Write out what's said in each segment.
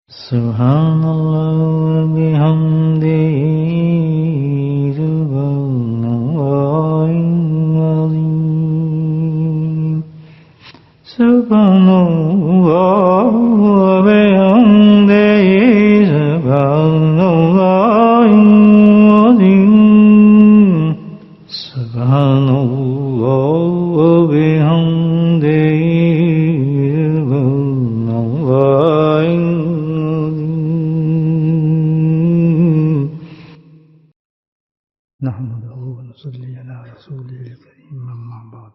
Subhanallah bihamdihi subhanallahil azim. Subhanallah bihamdihi subhanallahil azim. Subhanallah bihamdihi subhanallahil نحمده ونصلي على رسوله الكريم اما بعد.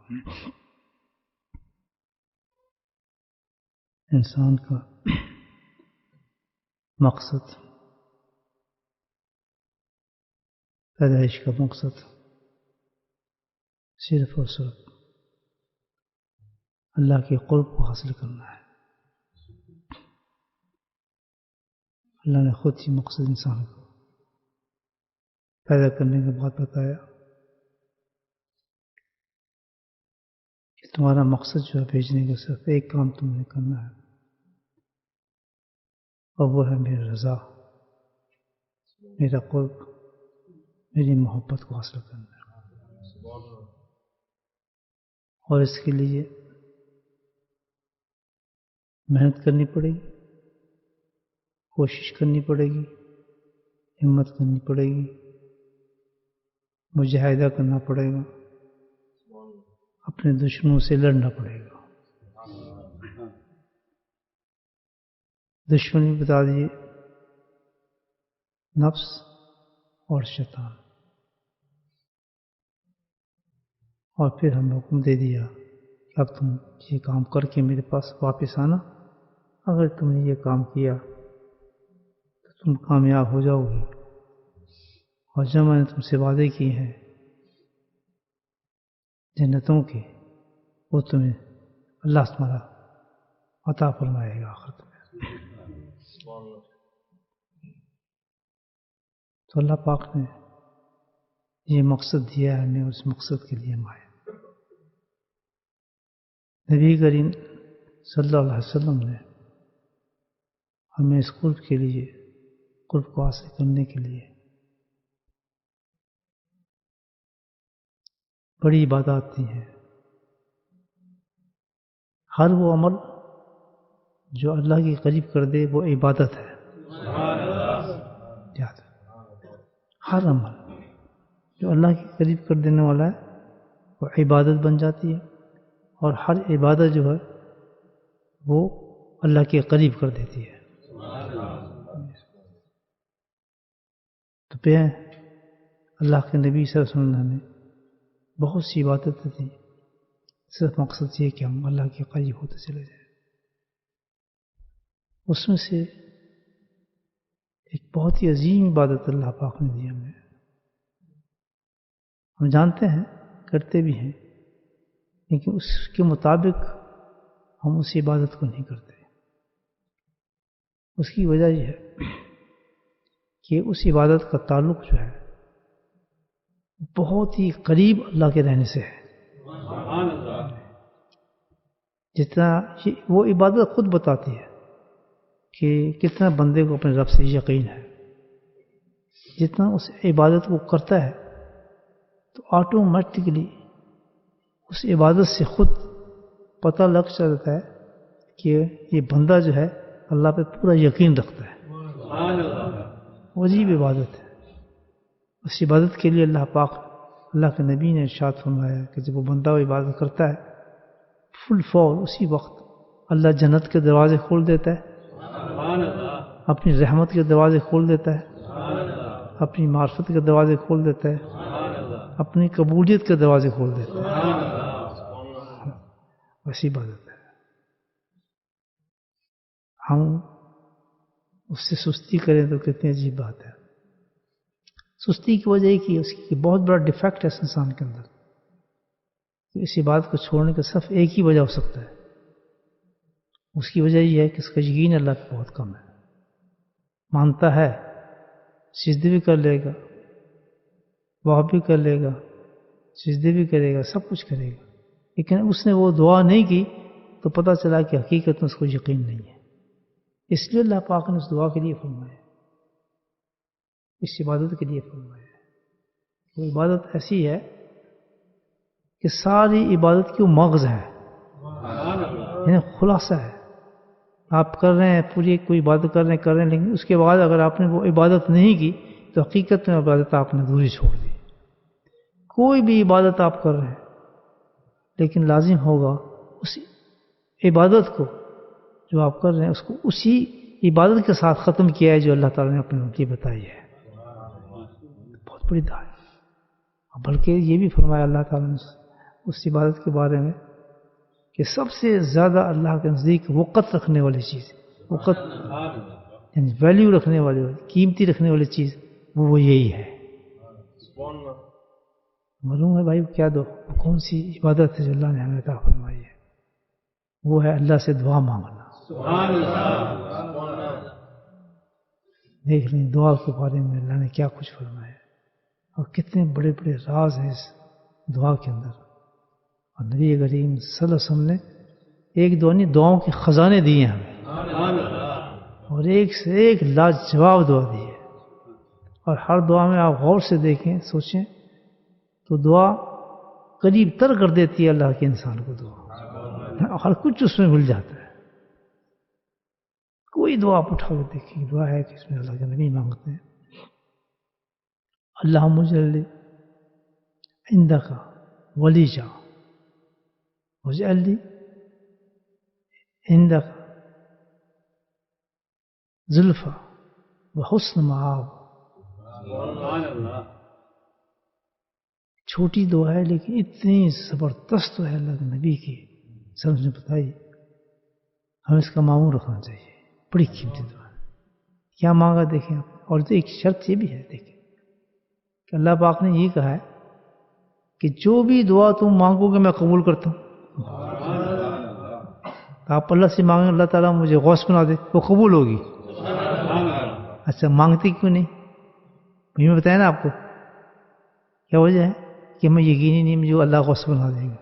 انسان کا مقصد، پیدائش کا مقصد صرف اور صرف اللہ کے قرب کو حاصل کرنا ہے. اللہ نے خود ہی مقصد انسان کو پیدا کرنے کے بعد بتایا کہ تمہارا مقصد جو ہے بھیجنے کا صرف ایک کام تم نے کرنا ہے، اور وہ ہے میری رضا، میرا قرب، میری محبت کو حاصل کرنا ہے. اور اس کے لیے محنت کرنی پڑے گی، کوشش کرنی پڑے گی، ہمت کرنی پڑے گی، مجاہدہ کرنا پڑے گا، اپنے دشمنوں سے لڑنا پڑے گا. دشمن بھی بتا دیے نفس اور شیطان، اور پھر ہم نے حکم دے دیا کہ اب تم یہ کام کر کے میرے پاس واپس آنا. اگر تم نے یہ کام کیا تو تم کامیاب ہو جاؤ گے، اور جو میں نے تم سے وعدے کیے ہیں جنتوں کے، وہ تمہیں اللہ تمہارا عطا فرمائے گا آخرت میں. تو اللہ پاک نے یہ مقصد دیا ہے ہمیں، اس مقصد کے لیے ہم آئے. نبی کریم صلی اللہ علیہ وسلم نے ہمیں اس قرب کے لیے، قرب کو حاصل کرنے کے لیے بڑی عبادات دی ہیں. ہر وہ عمل جو اللہ کے قریب کر دے وہ عبادت ہے. یاد ہے، ہر عمل جو اللہ کے قریب کر دینے والا ہے وہ عبادت بن جاتی ہے، اور ہر عبادت جو ہے وہ اللہ کے قریب کر دیتی ہے. تو پھر اللہ کے نبی صلی اللہ علیہ وسلم نے بہت سی عبادتیں تھیں، صرف مقصد یہ کہ ہم اللہ کے قریب ہوتے چلے جائیں. اس میں سے ایک بہت ہی عظیم عبادت اللہ پاک نے دی ہمیں. ہم جانتے ہیں، کرتے بھی ہیں، لیکن اس کے مطابق ہم اس عبادت کو نہیں کرتے. اس کی وجہ یہ ہے کہ اس عبادت کا تعلق جو ہے بہت ہی قریب اللہ کے رہنے سے ہے. جتنا وہ عبادت خود بتاتی ہے کہ کتنا بندے کو اپنے رب سے یقین ہے. جتنا اس عبادت کو کرتا ہے تو آٹومیٹکلی اس عبادت سے خود پتہ لگ جاتا ہے کہ یہ بندہ جو ہے اللہ پہ پورا یقین رکھتا ہے. عجیب عبادت ہے. اس عبادت کے لیے اللہ پاک، اللہ کے نبی نے ارشاد فرمایا کہ جب وہ بندہ وہ عبادت کرتا ہے فل فور اسی وقت اللہ جنت کے دروازے کھول دیتا ہے، اپنی رحمت کے دروازے کھول دیتا ہے، اپنی معرفت کے دروازے کھول دیتا ہے، اپنی قبولیت کے دروازے کھول دیتا ہے. ویسی عبادت ہے. ہم اس سے سستی کریں تو کتنی عجیب بات ہے. سستی کی وجہ یہ کہ اس کی بہت بڑا ڈیفیکٹ ہے اس انسان کے اندر. اس عبادت کو چھوڑنے کا صرف ایک ہی وجہ ہو سکتا ہے. اس کی وجہ یہ ہے کہ اس کا یقین اللہ پہ بہت کم ہے. مانتا ہے، سجدے بھی کر لے گا، وہاں بھی کر لے گا، سجدے بھی کرے گا، سب کچھ کرے گا، لیکن اس نے وہ دعا نہیں کی تو پتہ چلا کہ حقیقت میں اس کو یقین نہیں ہے. اس لیے اللہ پاک نے اس دعا کے لیے فرمایا، اس عبادت کے لیے فرمایا۔ وہ عبادت ایسی ہے کہ ساری عبادت کی وہ مغز ہے، یعنی خلاصہ ہے۔ آپ کر رہے ہیں، پوری کوئی عبادت کر رہے ہیں لیکن اس کے بعد اگر آپ نے وہ عبادت نہیں کی تو حقیقت میں عبادت آپ نے ادھوری چھوڑ دی۔ کوئی بھی عبادت آپ کر رہے ہیں لیکن لازم ہوگا اس عبادت کو جو آپ کر رہے ہیں اس کو اسی عبادت کے ساتھ ختم کیا ہے جو اللہ تعالیٰ نے اپنے لیے بتائی ہے۔ بہت بڑی دعا ہے۔ بلکہ یہ بھی فرمایا اللہ تعالیٰ نے اس عبادت کے بارے میں کہ سب سے زیادہ اللہ کے نزدیک وقت رکھنے والی چیز، وقت یعنی ویلیو رکھنے والی، قیمتی رکھنے والی چیز وہ یہی ہے۔ معلوم ہے بھائی کیا دو کون سی عبادت ہے جو اللہ نے ہمیں عطا فرمائی ہے؟ وہ ہے اللہ سے دعا مانگنا۔ دیکھ لیں دعا کے بارے میں اللہ نے کیا کچھ فرمایا اور کتنے بڑے بڑے راز ہیں اس دعا کے اندر۔ اور نبی کریم صلی اللہ علیہ وسلم نے ایک دعا نہیں، دعاؤں کے خزانے دیے ہمیں، اور ایک سے ایک لاجواب دعا دی ہے۔ اور ہر دعا میں آپ غور سے دیکھیں، سوچیں تو دعا قریب تر کر دیتی ہے اللہ کے انسان کو۔ دعا ہر کچھ اس میں مل جاتا ہے۔ کوئی دعا آپ اٹھا کے دیکھیں، دعا ہے کہ اس میں اللہ کے نبی مانگتے ہیں اللہ مجلی عندک ولیجا واجعل لی عندک زلفا وحسن مآب۔ چھوٹی دعا ہے لیکن اتنی زبردست ہے اللہ کے نبی کی سمجھ نے بتائی، ہمیں اس کا معمول رکھنا چاہیے۔ بڑی قیمتی دعا ہے۔ کیا مانگا دیکھیں آپ، اور ایک شرط یہ بھی ہے دیکھیں کہ اللہ پاک نے یہ کہا ہے کہ جو بھی دعا تم مانگو گے میں قبول کرتا ہوں۔ آپ اللہ سے مانگیں اللہ تعالیٰ مجھے غوث بنا دے، وہ قبول ہوگی۔ اچھا مانگتے کیوں نہیں؟ میں بتایا نا آپ کو کیا وجہ ہے کہ میں یقینی نہیں مجھے اللہ غوث بنا دے گا۔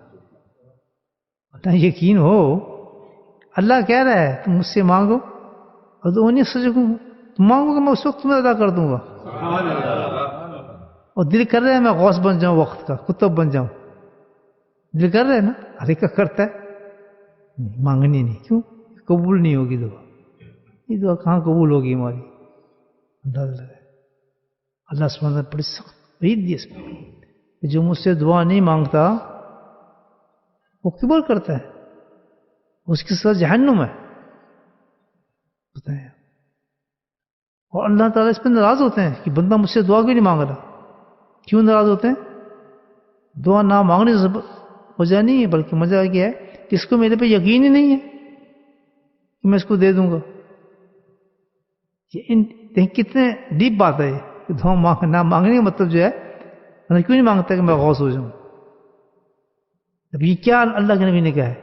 یقین ہو اللہ کہہ رہا ہے تم مجھ سے مانگو اور تو نہیں سجوں تم مانگو گا میں اس وقت تمہیں ادا کر دوں گا۔ اور دل کر رہا ہے میں غوث بن جاؤں، وقت کا قطب بن جاؤں، دل کر رہا ہے نا، ہر ایک کا کرتا ہے۔ مانگنی نہیں، کیوں؟ قبول نہیں ہوگی دعا۔ یہ دعا کہاں قبول ہوگی ہماری؟ اللہ سبحانہ نے بڑی سخت وعید دی اس پر کہ جو مجھ سے دعا نہیں مانگتا وہ قبول کرتا ہے، اس کے ساتھ جہنم ہے۔ بتائیں، اور اللہ تعالیٰ اس پہ ناراض ہوتے ہیں کہ بندہ مجھ سے دعا کیوں نہیں مانگ رہا۔ کیوں ناراض ہوتے ہیں؟ دعا نہ مانگنے سے وجہ نہیں ہے، بلکہ مزہ کیا ہے کہ اس کو میرے پہ یقین ہی نہیں ہے کہ میں اس کو دے دوں گا۔ یہ کتنے ڈیپ بات ہے کہ دعا نہ مانگنے کا مطلب جو ہے میں کیوں نہیں مانگتا کہ میں غوث ہو جاؤں۔ اب یہ کیا اللہ کے نبی نے کہا ہے؟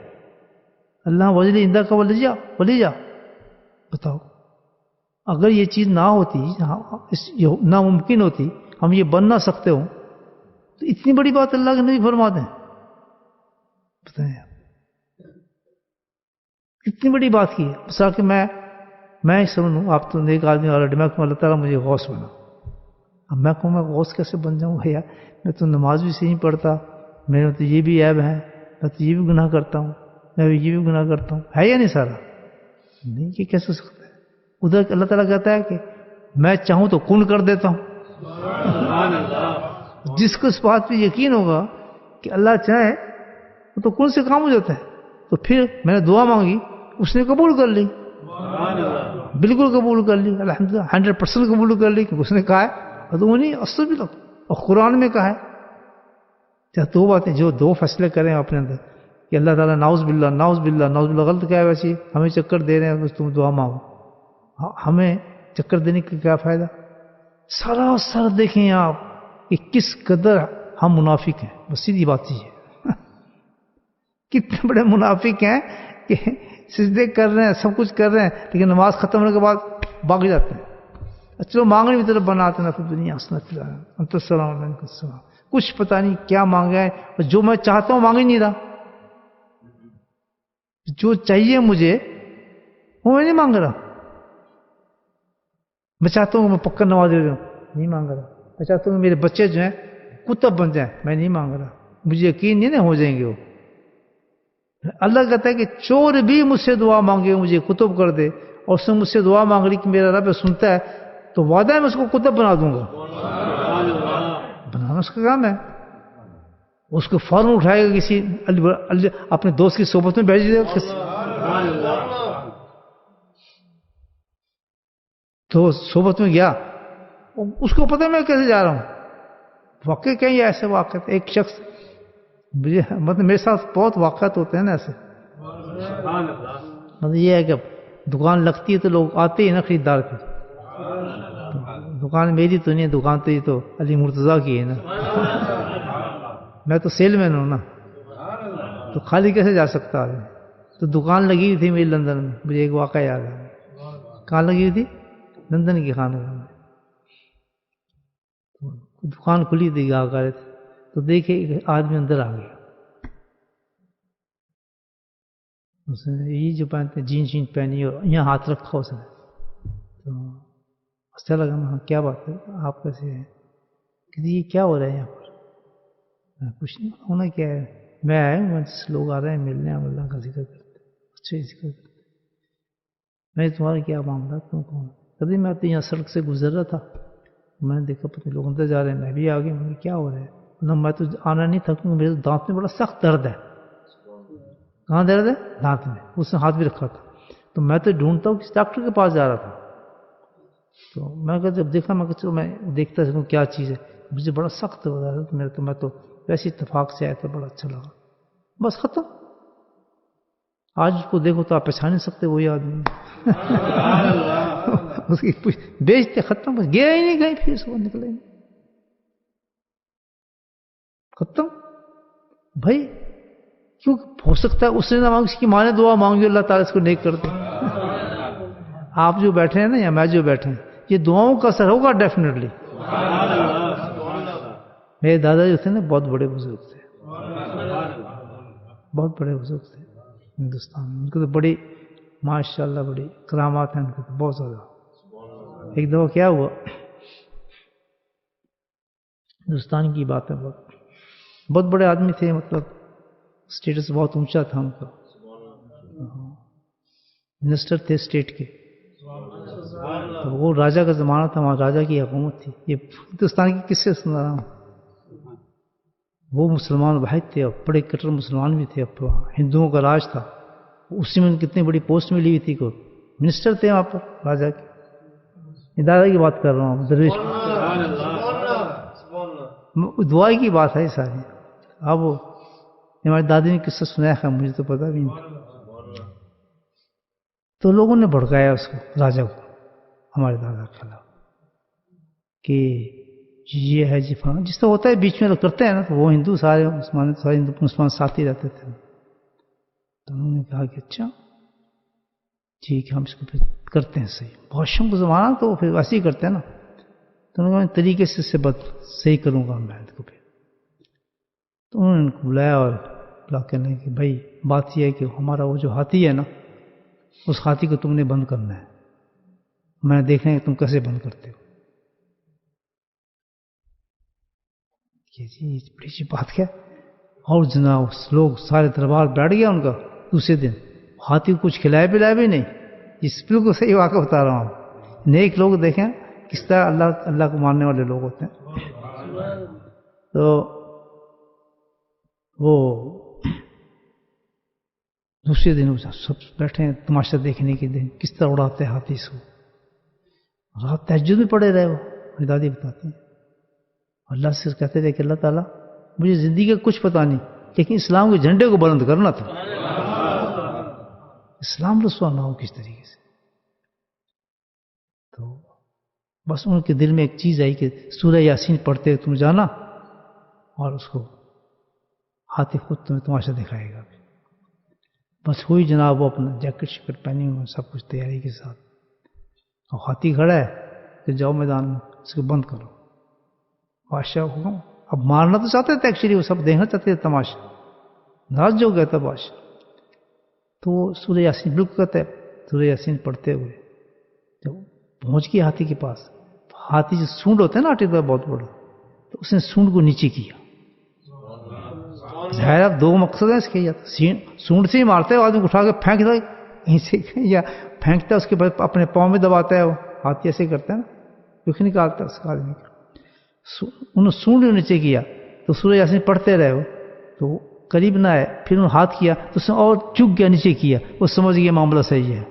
اللہ وجلی اندہ کا ولی جا۔ بتاؤ اگر یہ چیز نہ ہوتی، ناممکن ہوتی، ہم یہ بن نہ سکتے ہوں تو اتنی بڑی بات اللہ کے نبی فرما دیں۔ بتائیں اتنی بڑی بات کی ہے، بس کہ میں سنوں آپ تو نیک آدمی آلریڈی، میں کہوں اللہ تعالیٰ مجھے غوث بنا۔ اب میں کہوں میں غوث کیسے بن جاؤں گا یار، میں تو نماز بھی صحیح پڑھتا، میرے تو یہ بھی عیب ہے، میں تو یہ بھی گناہ کرتا ہوں، میں یہ بھی گناہ کرتا ہوں، ہے یا نہیں سارا؟ نہیں، یہ کیسے ہو سکتا ہے؟ ادھر اللہ تعالیٰ کہتا ہے کہ میں چاہوں تو کن کر دیتا ہوں۔ جس کو اس بات پہ یقین ہوگا کہ اللہ چاہے تو کن سے کام ہو جاتا ہے، تو پھر میں نے دعا مانگی اس نے قبول کر لی، بالکل قبول کر لی، الحمدللہ 100% قبول کر لی، کیونکہ اس نے کہا ہے ادعونی استجب لکم، اور قرآن میں کہا ہے۔ دو باتیں جو دو فیصلے کریں اپنے اندر کہ اللہ تعالیٰ نعوذ باللہ نعوذ باللہ نعوذ باللہ غلط کیا ہے، ویسے ہمیں چکر دے رہے ہیں بس تم دعا مانگو، ہمیں چکر دینے کا کیا فائدہ؟ سراسر دیکھیں آپ کہ کس قدر ہم منافق ہیں، بس سیدھی بات یہ ہے۔ کتنے بڑے منافق ہیں کہ سجدے کر رہے ہیں، سب کچھ کر رہے ہیں، لیکن نماز ختم ہونے کے بعد بھاگ جاتے ہیں۔ چلو مانگنے کی طرف بناتے ہیں، پھر دنیا انت السلام علیکم السلام، کچھ پتہ نہیں کیا مانگا ہے، جو میں چاہتا ہوں مانگ ہی نہیں رہا، جو چاہیے مجھے وہ میں نہیں مانگ رہا، میں چاہتا ہوں کہ میں پکا نماز ہو جاؤں، نہیں مانگ رہا. میں چاہتا ہوں کہ میرے بچے جو ہیں کتب بن جائیں، میں نہیں مانگ رہا. مجھے یقین نہیں نا ہو جائیں گے وہ. اللہ کہتا ہے کہ چور بھی مجھ سے دعا مانگے مجھے کتب کر دے، اور اس نے مجھ سے دعا مانگ لی کہ میرا رب سنتا ہے، تو وعدہ ہے میں اس کو کتب بنا دوں گا. بنانا اس کا کام ہے. اس کو فوراً اٹھائے گا کسی اپنے دوست کی صحبت میں بھیج دے گا. تو صحبت میں گیا، اس کو پتہ میں کیسے جا رہا ہوں. واقع کہیں ایسے واقعات، ایک شخص مجھے مطلب میرے ساتھ بہت واقعات ہوتے ہیں نا ایسے. مطلب یہ ہے کہ دکان لگتی ہے تو لوگ آتے ہی نا خریدار پہ. دکان میری تو نہیں ہے، دکان تو یہ تو علی مرتضیٰ کی ہے نا. میں تو سیل مین ہوں نا، تو خالی کیسے جا سکتا آدمی. تو دکان لگی ہوئی تھی میری لندن میں، مجھے ایک واقعہ یاد ہے. کہاں لگی ہوئی تھی؟ لندن کی خانہ میں. دکان کھلی تھی، گاہک آ رہے تھے، تو دیکھے ایک آدمی اندر آ گیا. اس نے یہ جو پہنتے جینس پہنی اور یہاں ہاتھ رکھا اس نے. تو اچھا لگا. میں کیا بات ہے، آپ کیسے ہیں؟ کہ یہ کیا ہو رہا ہے یہاں پر؟ کچھ نہیں ہونا. کیا ہے، میں آیا ہوں، لوگ آ رہے ہیں ملنے، ہم اللہ کا ذکر کرتے. اچھا ذکر کرتے. میں تمہارا کیا معاملہ، تم کون؟ کبھی میں تو یہاں سڑک سے گزر رہا تھا، میں نے دیکھا پتہ لوگ اندر جا رہے ہیں، میں بھی آ گیا. میں کیا ہو رہا ہے؟ میں تو آنا نہیں تھا کیونکہ میرے دانت میں بڑا سخت درد ہے. کہاں درد ہے؟ دانت میں. اس نے ہاتھ بھی رکھا تھا. تو میں تو ڈھونڈتا ہوں کس ڈاکٹر کے پاس جا رہا تھا. تو میں کہ جب دیکھا، میں کہ چلو میں دیکھتا ہوں کیا چیز ہے. مجھے بڑا سخت ہو رہا تھا میرے. تو میں تو ویسے اتفاق سے آیا تو بڑا اچھا لگا. بس ختم. آج اس کو دیکھو تو آپ پہچان نہیں سکتے وہی آدمی. اس کی بیچتے ختم، بس گیا ہی نہیں کہیں، پھر صبح نکلے ختم. بھائی کیوں ہو سکتا ہے اس نے نہ مانگی، اس کی ماں نے دعا مانگی، اللہ تعالیٰ اس کو نیک کر دے. آپ جو بیٹھے ہیں نا یا میں جو بیٹھے ہیں، یہ دعاؤں کا اثر ہوگا ڈیفینیٹلی. میرے دادا جو تھے نا بہت بڑے بزرگ تھے، بہت بڑے بزرگ تھے ہندوستان میں. ان کو تو بڑی ماشاء اللہ بڑی کرامات ہیں ان کو تو بہت زیادہ. ایک دفعہ کیا ہوا، ہندوستان کی بات ہے، بہت بڑے آدمی تھے، مطلب اسٹیٹس بہت اونچا تھا ان کا. منسٹر تھے اسٹیٹ کے. تو وہ راجا کا زمانہ تھا، وہاں راجا کی حکومت تھی. یہ ہندوستان کی کس سے سنا رہا ہوں. وہ مسلمان واحد تھے اور بڑے کٹر مسلمان بھی تھے. اب ہندوؤں کا راج تھا. اسی میں کتنی بڑی پوسٹ ملی ہوئی تھی، کو منسٹر تھے وہاں پر راجا کے. دادا کی بات کر رہا ہوں، درویش دعا کی بات ہے ساری. اب ہماری دادی نے قصہ سنایا ہے، مجھے تو پتا بھی نہیں. تو لوگوں نے بھڑکایا اس کو، راجا کو، ہمارے دادا کے خلاف، کہ یہ ہے جی فلاں. جس طرح ہوتا ہے بیچ میں لوگ کرتے ہیں نا، تو وہ ہندو سارے مسلمان ساتھ ہی رہتے تھے. تو انہوں نے کہا کہ اچھا ٹھیک ہے، ہم اس کو پھر کرتے ہیں صحیح. بادشاہوں کو زمانہ تو پھر ویسے ہی کرتے ہیں نا. تو انہوں نے کہا طریقے سے اس سے صحیح کروں گا میں کو پھر. تو انہوں نے ان کو بلایا اور بلا کہنے کہ بھائی بات یہ ہے کہ ہمارا وہ جو ہاتھی ہے نا، اس ہاتھی کو تم نے بند کرنا ہے. میں دیکھنا ہے کہ تم کیسے بند کرتے ہو. جی بڑی سی بات کیا. اور جناب لوگ سارے دربار بیٹھ گیا ان کا. دوسرے دن ہاتھی کو کچھ کھلائے پلائے بھی نہیں. اس بالکل صحیح واقعہ بتا رہا ہوں. نیک لوگ دیکھیں کس طرح اللہ کو ماننے والے لوگ ہوتے ہیں. تو وہ دوسرے دن سب بیٹھے ہیں تماشا دیکھنے کے دن، کس طرح اڑاتے ہیں ہاتھی اس کو. رات تہجد میں پڑے رہے. وہ دادی بتاتی ہیں اللہ سے کہتے تھے کہ اللہ تعالیٰ مجھے زندگی کا کچھ پتا نہیں، لیکن اسلام کے جھنڈے کو بلند کرنا تھا. اسلام رسوا نہ ہو کس طریقے سے. تو بس ان کے دل میں ایک چیز آئی کہ سورہ یاسین پڑھتے تم جانا، اور اس کو ہاتھی خود تمہیں تماشا دکھائے گا. بس ہوئی جناب، وہ اپنا جیکٹ شکٹ پہنی ہوئی، سب کچھ تیاری کے ساتھ. اور ہاتھی کھڑا ہے کہ جاؤ میدان میں، اس کو بند کرو. بادشاہ حکم. اب مارنا تو چاہتے تھے ایکچولی، وہ سب دیکھنا چاہتے تھے تماشا. ناراض جو گیا تھا بادشاہ. تو سورہ یاسین بالکل کہتے ہیں، سورہ یاسین پڑھتے ہوئے جب پہنچ گیا ہاتھی کے پاس. ہاتھی جو سونڈ ہوتا ہے نا آٹے کا بہت بڑا, تو اس نے سونڈ کو نیچے کیا. ظاہر اب دو مقصد ہیں اس کے, یا سونڈ سے ہی مارتا ہے, آدمی اٹھا کے پھینکتا ہے کہیں سے, یا پھینکتا ہے اس کے بعد اپنے پاؤں میں دباتا ہے. وہ ہاتھی ایسے کرتا ہے نا, دکھ نکالتا ہے اس کا آدمی کا. انہوں نے سونڈ نیچے کیا تو سورج یاسین پڑھتے رہے. وہ تو قریب نہ آئے, پھر انہوں نے ہاتھ کیا تو اس نے اور چک گیا, نیچے کیا. وہ سمجھ گیا معاملہ صحیح ہے.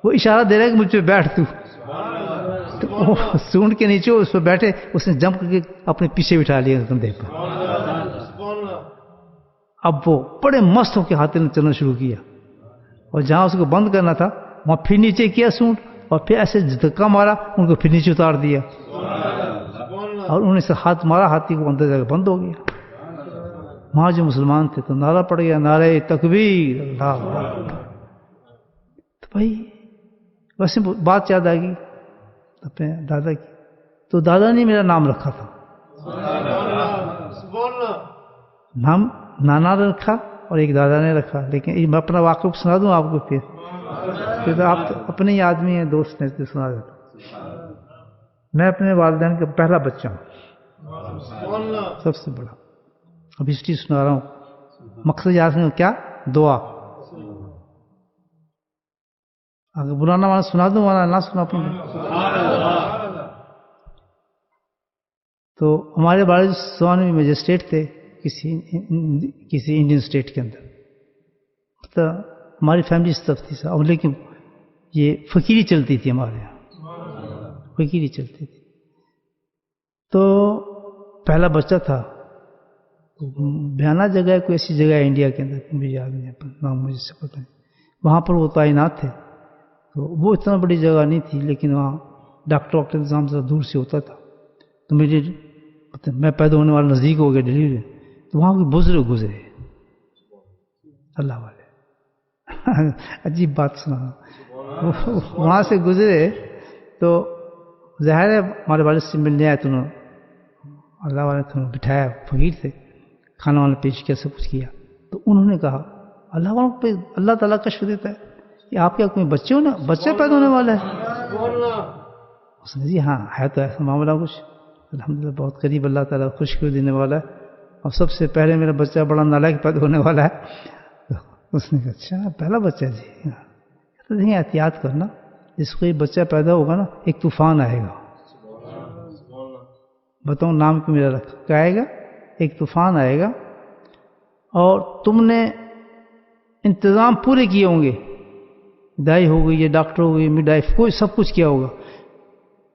وہ اشارہ دے رہا ہے کہ مجھ پہ بیٹھ تو وہ سونڈ کے نیچے اس پہ بیٹھے. اس نے جمپ کر کے اپنے پیچھے بٹھا لیا کندھے پر. اب وہ بڑے مست ہو کے ہاتھی نے چلنا شروع کیا, اور جہاں اس کو بند کرنا تھا وہاں پھر نیچے کیا سونڈ, اور پھر ایسے دھکا مارا, ان کو پھر نیچے اتار دیا, اور انہوں نے سے ہاتھ مارا, ہاتھی کو اندر جا کے بند ہو گیا. وہاں جو مسلمان تھے تو نعرہ پڑ گیا, نعرہ تکبیر, اللہ اکبر. تو بھائی ویسے بات یاد آ گئی اپنے دادا کی. تو دادا نے میرا نام رکھا تھا, نام نانا نے رکھا اور ایک دادا نے رکھا. لیکن میں اپنا واقعہ سنا دوں آپ کو, پھر تو آپ اپنے ہی آدمی ہیں, دوست ہیں, تو سنا دیتا. میں اپنے والدین کا پہلا بچہ ہوں, سب سے بڑا. اب ہسٹری سنا رہا ہوں, مقصد یاد نہیں کیا, دعا. اگر بلانا والا سنا دوں, والا نہ سنا اپنے. تو ہمارے والد صاحب بھی مجسٹریٹ تھے کسی انڈین اسٹیٹ کے اندر. تو ہماری فیملی اس طرف تھی صاحب, لیکن یہ فقیری چلتی تھی ہمارے یہاں, فقیری چلتی تھی. تو پہلا بچہ تھا. بیانہ جگہ ہے, کوئی ایسی جگہ ہے انڈیا کے اندر, مجھے یاد نہیں ہے نام, مجھے سے پتہ نہیں. وہاں پر وہ تعینات تھے. تو وہ اتنا بڑی جگہ نہیں تھی, لیکن وہاں ڈاکٹر کا نظام ذرا دور سے ہوتا تھا. تو میں پیدا ہونے والا نزدیک ہو گیا ڈلیوری, تو وہاں کوئی بزرگ گزرے اللہ والے. عجیب بات سنا, وہاں سے گزرے تو ظاہر ہے ہمارے والد سے ملنے آئے, تو انہوں اللہ والے نے بٹھایا, فقیر تھے, کھانا وانا پیش کیا, سب کچھ کیا. تو انہوں نے کہا اللہ والوں پہ اللہ تعالیٰ کشف دیتا ہے کہ آپ کیا کوئی بچے بچہ پیدا ہونے والا ہے. اس نے جی ہاں ہے, تو ایسا معاملہ کچھ الحمدللہ بہت قریب اللہ تعالیٰ خوشخبری دینے والا ہے, اور سب سے پہلے میرا بچہ بڑا نالائق پیدا ہونے والا ہے. اس نے کہا اچھا پہلا بچہ جی, تو دیکھیں احتیاط کرنا, جس کو یہ بچہ پیدا ہوگا نا ایک طوفان آئے گا. بتاؤں نام کیوں میرا رکھا, کیا آئے گا, ایک طوفان آئے گا, اور تم نے انتظام پورے کیے ہوں گے, دائی ہو گئی, یا ڈاکٹر ہو گئی, مڈ وائف, کوئی سب کچھ کیا ہوگا,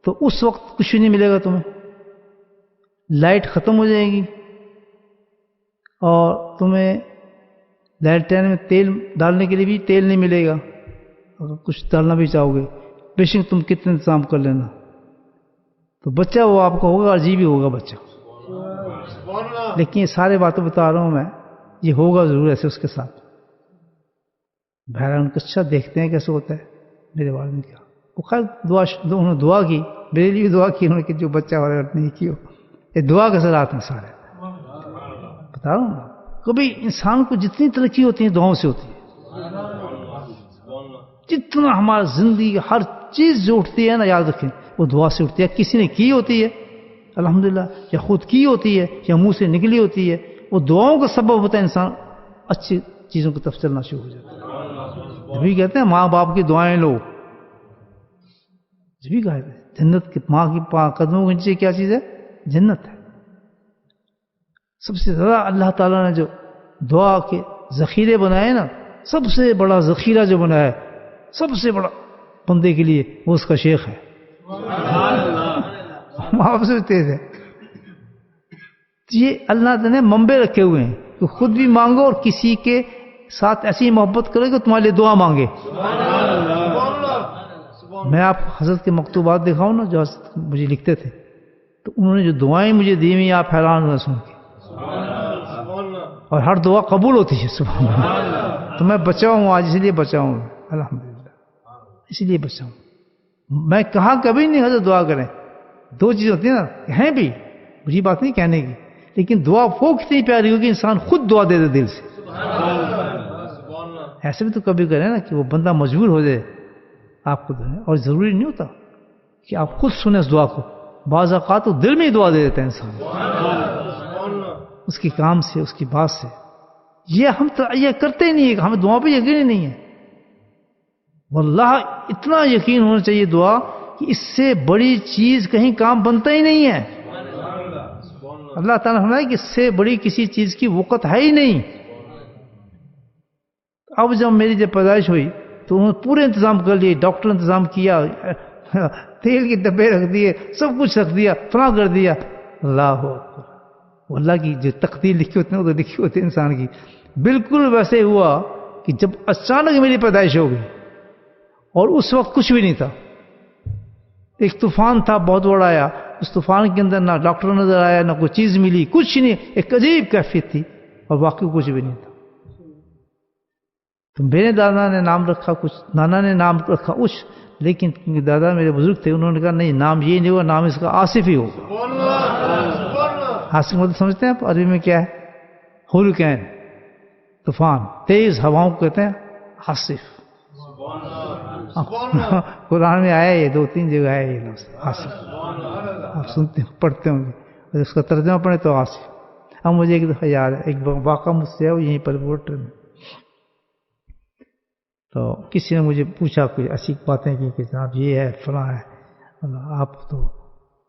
تو اس وقت کچھ نہیں ملے گا تمہیں. لائٹ ختم ہو جائے گی, اور تمہیں لائٹین میں تیل ڈالنے کے لیے بھی تیل نہیں ملے گا. اگر کچھ ڈالنا بھی چاہو گے, بے شک تم کتنے انتظام کر لینا. تو بچہ وہ آپ کا ہوگا, عجیب ہی ہوگا بچہ. لیکن یہ سارے باتیں بتا رہا ہوں میں, یہ ہوگا ضرور ایسے اس کے ساتھ. بہرحال ان کو اچھا دیکھتے ہیں کیسے ہوتا ہے. میرے والد نے کہا, وہ خیر انہوں نے دعا کی, میرے لیے بھی دعا کی انہوں نے, کہ جو بچہ ہمارے گھر نہیں کی ہو. یہ دعا کے ساتھ ہیں سارے. بتا رہا ہوں کبھی انسان کو جتنی ترقی ہوتی ہے دعاؤں سے ہوتی ہے. جتنا ہمارا زندگی ہر چیز جو اٹھتی ہے نا, یاد رکھیں وہ دعا سے اٹھتی ہے. کسی نے کی ہوتی ہے الحمدللہ, یا خود کی ہوتی ہے, یا منہ سے نکلی ہوتی ہے, وہ دعاؤں کا سبب ہوتا ہے. انسان اچھی چیزوں کی طرف چلنا شروع ہو جاتا ہے. جبھی کہتے ہیں ماں باپ کی دعائیں لو, جبھی کہتے ہیں جنت کی ماں کی قدموں کے نیچے کیا چیز ہے, جنت ہے. سب سے زیادہ اللہ تعالیٰ نے جو دعا کے ذخیرے بنائے نا, سب سے بڑا ذخیرہ جو بنایا ہے, سب سے بڑا بندے کے لیے, وہ اس کا شیخ ہے. ماں باپ سے تیز ہے. یہ اللہ تعالیٰ نے منبع رکھے ہوئے ہیں کہ خود بھی مانگو, اور کسی کے ساتھ ایسی محبت کرو کہ تمہارے لیے دعا مانگے. میں آپ حضرت کے مکتوبات دکھاؤں نا, جو حضرت مجھے لکھتے تھے, تو انہوں نے جو دعائیں مجھے دی ہوئی, آپ حیران ہونا سن کے. اور ہر دعا قبول ہوتی ہے, سبحان اللہ. تو میں بچا ہوں آج, اسی لیے بچا ہوں الحمدللہ, اسی لیے بچا ہوں. میں کہا کبھی نہیں حضرت دعا کریں. دو چیزیں ہوتی ہیں نا, ہیں بھی مجھے بات نہیں کہنے کی, لیکن دعا وہ کتنی پیاری ہوگی, انسان خود دعا دے دے دل سے. ایسے بھی تو کبھی کریں نا کہ وہ بندہ مجبور ہو جائے آپ کو دعائیں. اور ضروری نہیں ہوتا کہ آپ خود سنیں اس دعا کو. بعض اوقات تو دل میں ہی دعا دے دیتا ہے انسان اس کی کام سے, اس کی بات سے. یہ ہم تو یہ کرتے ہی نہیں ہے, ہمیں دعا پہ یقین ہی نہیں ہے. واللہ اتنا یقین ہونا چاہیے دعا کہ اس سے بڑی چیز کہیں کام بنتا ہی نہیں ہے. اللہ تعالیٰ فرمائے کہ اس سے بڑی کسی چیز کی وقت ہے ہی نہیں. اب جب میری جب پیدائش ہوئی تو انہوں نے پورے انتظام کر لیے, ڈاکٹر انتظام کیا, تیل کے ڈبے رکھ دیے, سب کچھ رکھ دیا, فلاں کر دیا. اللہ اکبر. اللہ کی جو تقدیر لکھی ہوتی ہے وہ تو لکھی ہوتی ہے انسان کی. بالکل ویسے ہوا کہ جب اچانک میری پیدائش ہو گئی اور اس وقت کچھ بھی نہیں تھا. ایک طوفان تھا بہت بڑا آیا, اس طوفان کے اندر نہ ڈاکٹر نظر آیا, نہ کوئی چیز ملی, کچھ نہیں. ایک عجیب کیفیت تھی اور واقعی کچھ بھی نہیں تھا. تو میرے دادا نے نام رکھا کچھ, نانا نے نام رکھا کچھ, لیکن کیونکہ دادا میرے بزرگ تھے انہوں نے کہا نہیں نام یہ نہیں ہوگا, نام اس کا آصف ہی ہوگا. آصف مطلب سمجھتے ہیں آپ عربی میں کیا ہے؟ ہریکین, طوفان, تیز ہواؤں کو کہتے ہیں آصف. قرآن میں آیا یہ 2-3 جگہ آیا یہ لفظ آصف. آپ سنتے ہیں پڑھتے ہوں گے, اس کا ترجمہ پڑھیں تو آصف. اب مجھے ایک دفعہ یاد ہے, ایک واقعہ مجھ سے ہے وہ یہیں پر بورڈ میں, تو کسی نے مجھے پوچھا کوئی ایسی باتیں کہ جناب یہ ہے فلاں ہے, آپ تو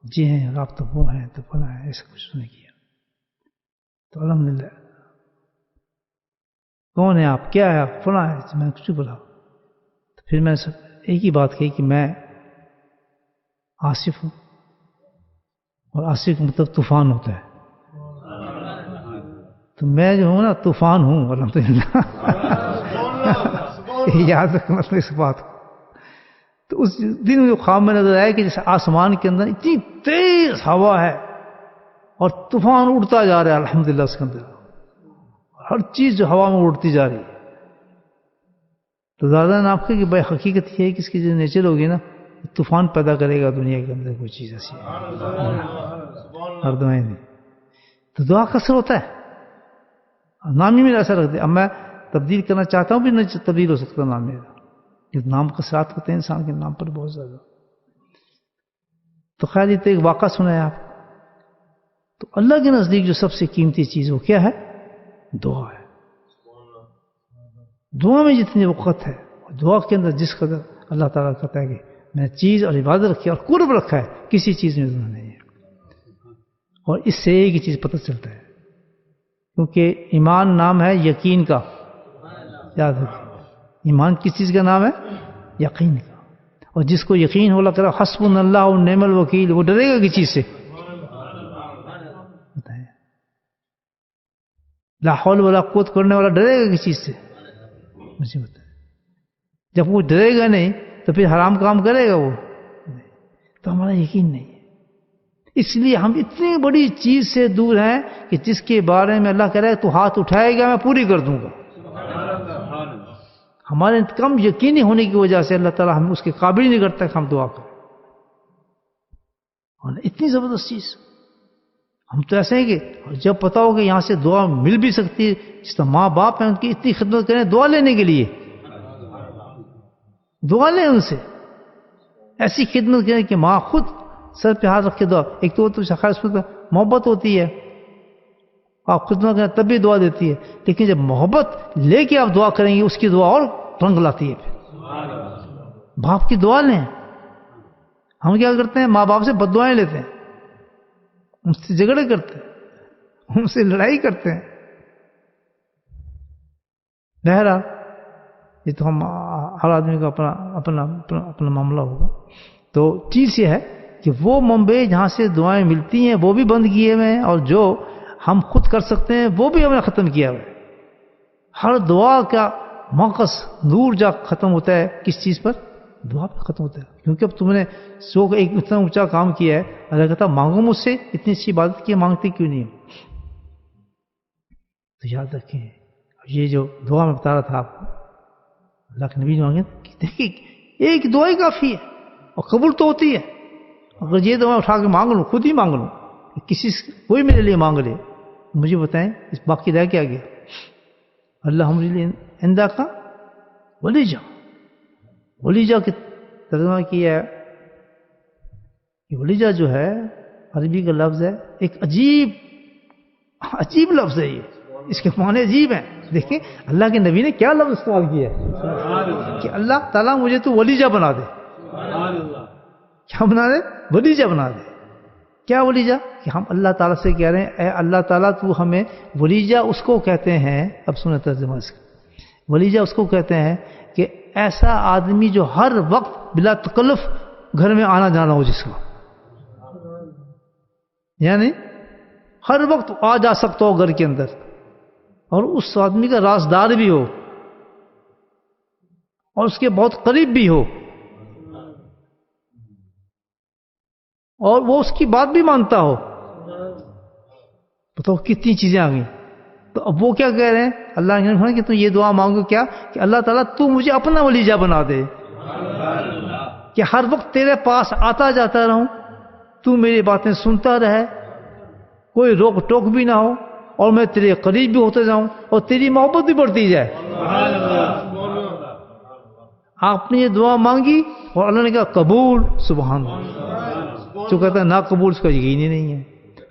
جی ہیں, آپ تو وہ ہیں, تو فلاں ہے, ایسا کچھ نہیں کیا. تو الحمدللہ کون ہے آپ, کیا ہے آپ, فلاں ہے, میں نے کچھ بولا. تو پھر میں نے ایک ہی بات کہی کہ میں آصف ہوں, اور آصف کا مطلب طوفان ہوتا ہے. تو میں جو ہوں نا طوفان ہوں الحمدللہ. یاد رکھنا مطلب اس بات کو. تو اس دن جو خواب میں نظر آیا کہ جیسے آسمان کے اندر اتنی تیز ہوا ہے اور طوفان اڑتا جا رہا ہے الحمدللہ اس کے اندر, ہر چیز جو ہوا میں اڑتی جا رہی ہے. تو دادا نے آپ کہا کہ بھائی حقیقت یہ ہے کہ اس کی جو نیچر ہوگی نا طوفان پیدا کرے گا دنیا کے اندر, کوئی چیز ایسی ہے. ہر دعائیں نہیں تو دعا کا اثر ہوتا ہے. نام ہی میرا ایسا رکھ دے. اب میں تبدیل کرنا چاہتا ہوں بھی نہیں تبدیل ہو سکتا نام میرا, نام کا اثرات ہوتے ہیں انسان کے نام پر بہت زیادہ. تو خیر یہ تو ایک واقعہ سنا ہے آپ. تو اللہ کے نزدیک جو سب سے قیمتی چیز وہ کیا ہے؟ دعا ہے. دعا میں جتنی وقت ہے, دعا کے اندر جس قدر اللہ تعالیٰ کہتا ہے کہ میں نے چیز اور عبادت رکھی اور قرب رکھا ہے, کسی چیز میں دعا نہیں ہے. اور اس سے ایک ہی چیز پتہ چلتا ہے, کیونکہ ایمان نام ہے یقین کا. یاد رکھیں, ایمان کس چیز کا نام ہے؟ یقین کا. اور جس کو یقین ہو لگا حسبنا اللہ و نعم الوکیل, وہ ڈرے گا کس چیز سے؟ بتائیں, لا حول ولا قوت کرنے والا ڈرے گا کس چیز سے؟ مجھے بتائیں. جب وہ ڈرے گا نہیں تو پھر حرام کام کرے گا وہ؟ تو ہمارا یقین نہیں ہے. اس لیے ہم اتنی بڑی چیز سے دور ہیں کہ جس کے بارے میں اللہ کہہ رہا ہے تو ہاتھ اٹھائے گا میں پوری کر دوں گا. ہمارے کم یقینی ہونے کی وجہ سے اللہ تعالیٰ ہم اس کے قابل نہیں کرتا کہ ہم دعا کریں. اور اتنی زبردست چیز, ہم تو ایسے ہیں کہ جب پتا ہو کہ یہاں سے دعا مل بھی سکتی ہے, جس طرح ماں باپ ہیں ان کی اتنی خدمت کریں دعا لینے کے لیے, دعا لیں ان سے, ایسی خدمت کریں کہ ماں خود سر پہ ہاتھ رکھ کے دعا. ایک تو خیر اس میں محبت ہوتی ہے, آپ خدمت کریں تب بھی دعا دیتی ہے, لیکن جب محبت لے کے آپ دعا کریں گے اس کی دعا اور رنگ لاتی ہے. پھر باپ کی دعا لیں. ہم کیا کرتے ہیں, ماں باپ سے بد دعائیں لیتے ہیں, ان سے جھگڑے کرتے ہیں, ان سے لڑائی کرتے ہیں. بہرحال یہ تو ہم ہر آدمی کا اپنا اپنا اپنا معاملہ ہوگا. تو چیز یہ ہے کہ وہ منبع جہاں سے دعائیں ملتی ہیں وہ بھی بند کیے ہوئے ہیں, اور جو ہم خود کر سکتے ہیں وہ بھی ہم نے ختم کیا ہوا ہے. ہر دعا کا موقع نور جا ختم ہوتا ہے کس چیز پر؟ دعا پر ختم ہوتا ہے. کیونکہ اب تم نے ایک اتنا اونچا کام کیا ہے, اللہ کہتا مانگو مجھ سے, اتنی اچھی عبادت کی, مانگتے کیوں نہیں؟ تو یاد رکھیں, یہ جو دعا میں بتا رہا تھا آپ کو, اللہ کے نبی مانگے دیکھیے ایک دعا ہی کافی ہے اور قبول تو ہوتی ہے. اگر یہ دعا اٹھا کے مانگ لوں, خود ہی مانگ لوں, کوئی میرے لیے مانگ لے, مجھے بتائیں اس باقی رہ کیا گیا؟ اللہ ہمارے لیے اندہ کا ولی جا کہ ترجمہ کیا ہے کہ ولیجہ جو ہے عربی کا لفظ ہے، ایک عجیب لفظ ہے یہ، اس کے معنی عجیب ہیں. دیکھیں اللہ کے نبی نے کیا لفظ استعمال کیا ہے کہ اللہ تعالیٰ مجھے تو ولیجہ بنا دے. کیا بنا دے؟ ولیجہ بنا دے. کیا ولیجہ؟ کہ ہم اللہ تعالیٰ سے کہہ رہے ہیں اے اللہ تعالیٰ تو ہمیں، ولیجہ اس کو کہتے ہیں، اب سنیں ترجمہ اس کا، ولیجہ اس کو کہتے ہیں کہ ایسا آدمی جو ہر وقت بلا تکلف گھر میں آنا جانا ہو، جس کا یعنی ہر وقت آ جا سکتا ہو گھر کے اندر، اور اس آدمی کا رازدار بھی ہو اور اس کے بہت قریب بھی ہو، اور وہ اس کی بات بھی مانتا ہو. بتاؤ کتنی چیزیں آ گئیں. تو اب وہ کیا کہہ رہے ہیں اللہ نے کہا کہ تم یہ دعا مانگو کیا کہ اللہ تعالیٰ تو مجھے اپنا ولیجہ بنا دے، کہ ہر وقت تیرے پاس آتا جاتا رہوں، تو میری باتیں سنتا رہے، کوئی روک ٹوک بھی نہ ہو، اور میں تیرے قریب بھی ہوتے جاؤں اور تیری محبت بھی بڑھتی جائے. آپ نے یہ دعا مانگی اور اللہ نے کہا قبول. سبحان اللہ. جو کہتا ہے نا قبول، اس کا یقین ہی نہیں ہے.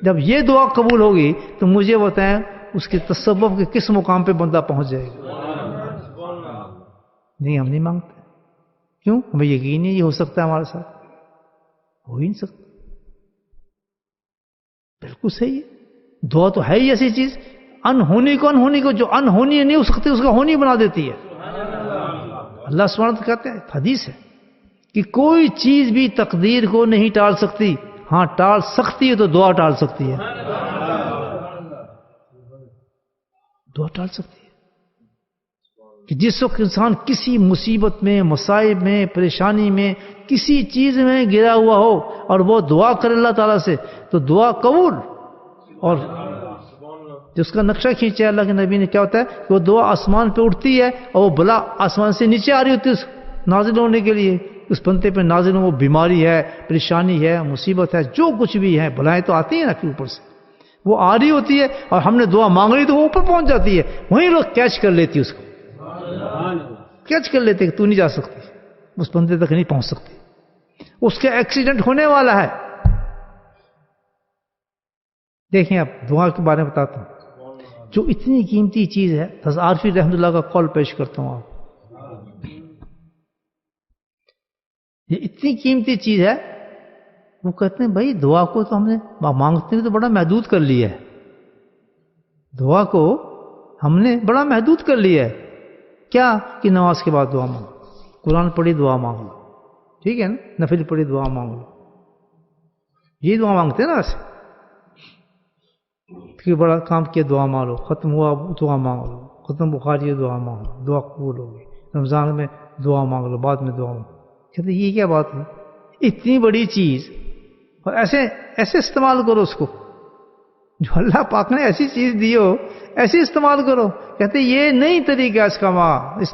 جب یہ دعا قبول ہوگی تو مجھے بتائیں اس کے تصوف کے کس مقام پہ بندہ پہنچ جائے گا. نہیں، ہم نہیں مانگتے. کیوں؟ ہمیں یقین نہیں یہ ہو سکتا ہے ہمارے ساتھ، ہو ہی نہیں سکتا. بالکل صحیح ہے. دعا تو ہے ہی ایسی چیز، انہونی کو جو انہونی نہیں ہو سکتی اس کا ہونی بنا دیتی ہے. اللہ سبحانہ وتعالیٰ کہتے ہیں، حدیث ہے کہ کوئی چیز بھی تقدیر کو نہیں ٹال سکتی، ہاں ٹال سکتی ہے تو دعا ٹال سکتی ہے. دعا ٹال سکتی ہے. کہ جس وقت انسان کسی مصیبت میں، مصائب میں، پریشانی میں، کسی چیز میں گرا ہوا ہو اور وہ دعا کرے اللہ تعالیٰ سے تو دعا قبول. اور جس کا نقشہ کھینچا اللہ کے نبی نے کیا ہوتا ہے کہ وہ دعا آسمان پہ اٹھتی ہے اور وہ بلا آسمان سے نیچے آ رہی ہوتی ہے اس نازل ہونے کے لیے. اس بندے پہ نازل ہو، وہ بیماری ہے، پریشانی ہے، مصیبت ہے، جو کچھ بھی ہے، بلائیں تو آتی ہیں نا کہ اوپر سے وہ آ رہی ہوتی ہے، اور ہم نے دعا مانگ لی تو وہ اوپر پہنچ جاتی ہے. وہیں لوگ کیچ کر لیتی اس کو، کیچ کر لیتے کہ تو نہیں جا سکتی، اس بندے تک نہیں پہنچ سکتی، اس کا ایکسیڈنٹ ہونے والا ہے. دیکھیں اب دعا کے بارے میں بتاتا ہوں جو اتنی قیمتی چیز ہے. حضرت عارفی رحمۃ اللہ کا قول پیش کرتا ہوں. آپ یہ اتنی قیمتی چیز ہے، وہ کہتے ہیں بھائی دعا کو تو ہم نے مانگتے ہیں تو بڑا محدود کر لیا ہے. دعا کو ہم نے بڑا محدود کر لیا ہے. کیا کہ نماز کے بعد دعا مانگو، قرآن پڑھی دعا مانگ لو، ٹھیک ہے نا، نفل پڑھی دعا مانگ لو، یہ دعا مانگتے ہیں نا. ایسے کہ بڑا کام کیا دعا مانگ لو، ختم ہوا دعا مانگ لو، ختم بخاری دعا مانگ لو، دعا قبول ہوگی. رمضان میں دعا مانگ لو، بعد میں دعا مانگ. کہتے یہ کیا بات ہے؟ اتنی بڑی چیز اور ایسے استعمال کرو اس کو، جو اللہ پاک نے ایسی چیز دی ہو ایسے استعمال کرو. کہتے یہ نہیں طریقہ اس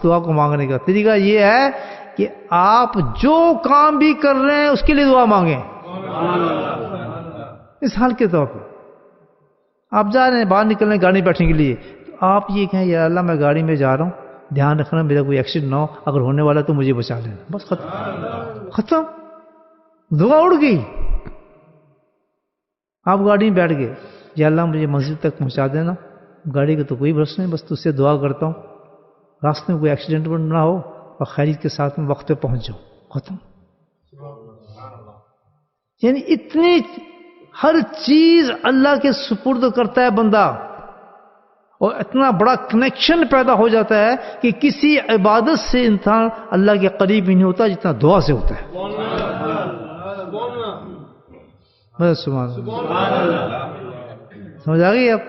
دعا کو مانگنے کا. طریقہ یہ ہے کہ آپ جو کام بھی کر رہے ہیں اس کے لیے دعا مانگیں. مثال کے طور پر آپ جا رہے ہیں، باہر نکل رہے ہیں گاڑی بیٹھنے کے لیے، تو آپ یہ کہیں یا اللہ میں گاڑی میں جا رہا ہوں، دھیان رکھنا میرا کوئی ایکسیڈنٹ نہ ہو، اگر ہونے والا تو مجھے بچا لینا. بس ختم. دعا اڑ گئی. آپ گاڑی میں بیٹھ گئے، یا اللہ مجھے مسجد تک پہنچا دینا، گاڑی کا تو کوئی بھروسہ نہیں، بس تجھ سے دعا کرتا ہوں راستے میں کوئی ایکسیڈنٹ نہ ہو اور خیریت کے ساتھ میں وقت پہ پہنچ جاؤں. ختم. یعنی اتنی ہر چیز اللہ کے سپرد کرتا ہے بندہ، اور اتنا بڑا کنیکشن پیدا ہو جاتا ہے کہ کسی عبادت سے انسان اللہ کے قریب ہی نہیں ہوتا جتنا دعا سے ہوتا ہے. بس سبحان اللہ. سمجھ آ گئی آپ؟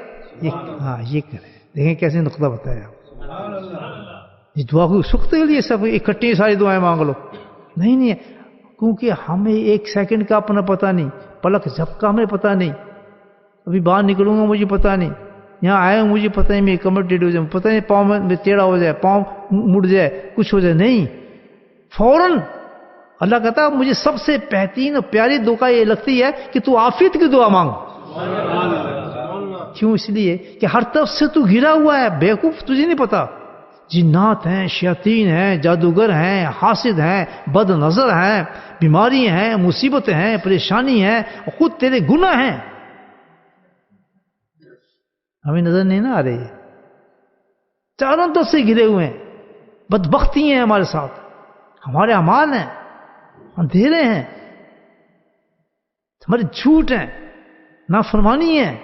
ہاں یہ کریں، دیکھیں کیسے نقطہ بتایا آپ. یہ دعا کو سکھ کے لیے سب اکٹھی ساری دعائیں مانگ لو، نہیں ہے، کیونکہ ہمیں ایک سیکنڈ کا اپنا پتہ نہیں، پلک جھپکا ہمیں پتہ نہیں، ابھی باہر نکلوں گا مجھے پتہ نہیں، یہاں آئے ہوں مجھے پتہ نہیں میری کمر ٹیڑھی ہو جائے، پتہ نہیں پاؤں میں ٹیڑھا ہو جائے، پاؤں مڑ جائے، کچھ ہو جائے. نہیں، فوراً اللہ کہتا ہے مجھے سب سے بہترین اور پیاری دعا یہ لگتی ہے کہ تو عافیت کی دعا مانگ. کیوں؟ اس لیے کہ ہر طرف سے تو گھرا ہوا ہے، بیوقوف، تجھے نہیں پتا جنات ہیں، شیاطین ہیں، جادوگر ہیں، حاسد ہیں، بد نظر ہیں، بیماری ہیں، مصیبتیں ہیں، پریشانی ہیں، خود تیرے گناہ ہیں، ہمیں نظر نہیں نہ آ رہی ہے، چاروں طرف سے گھرے ہوئے ہیں، بدبختی ہیں ہمارے ساتھ، ہمارے اعمال ہیں، اندھیرے ہیں، ہمارے جھوٹ ہیں، نافرمانی ہے،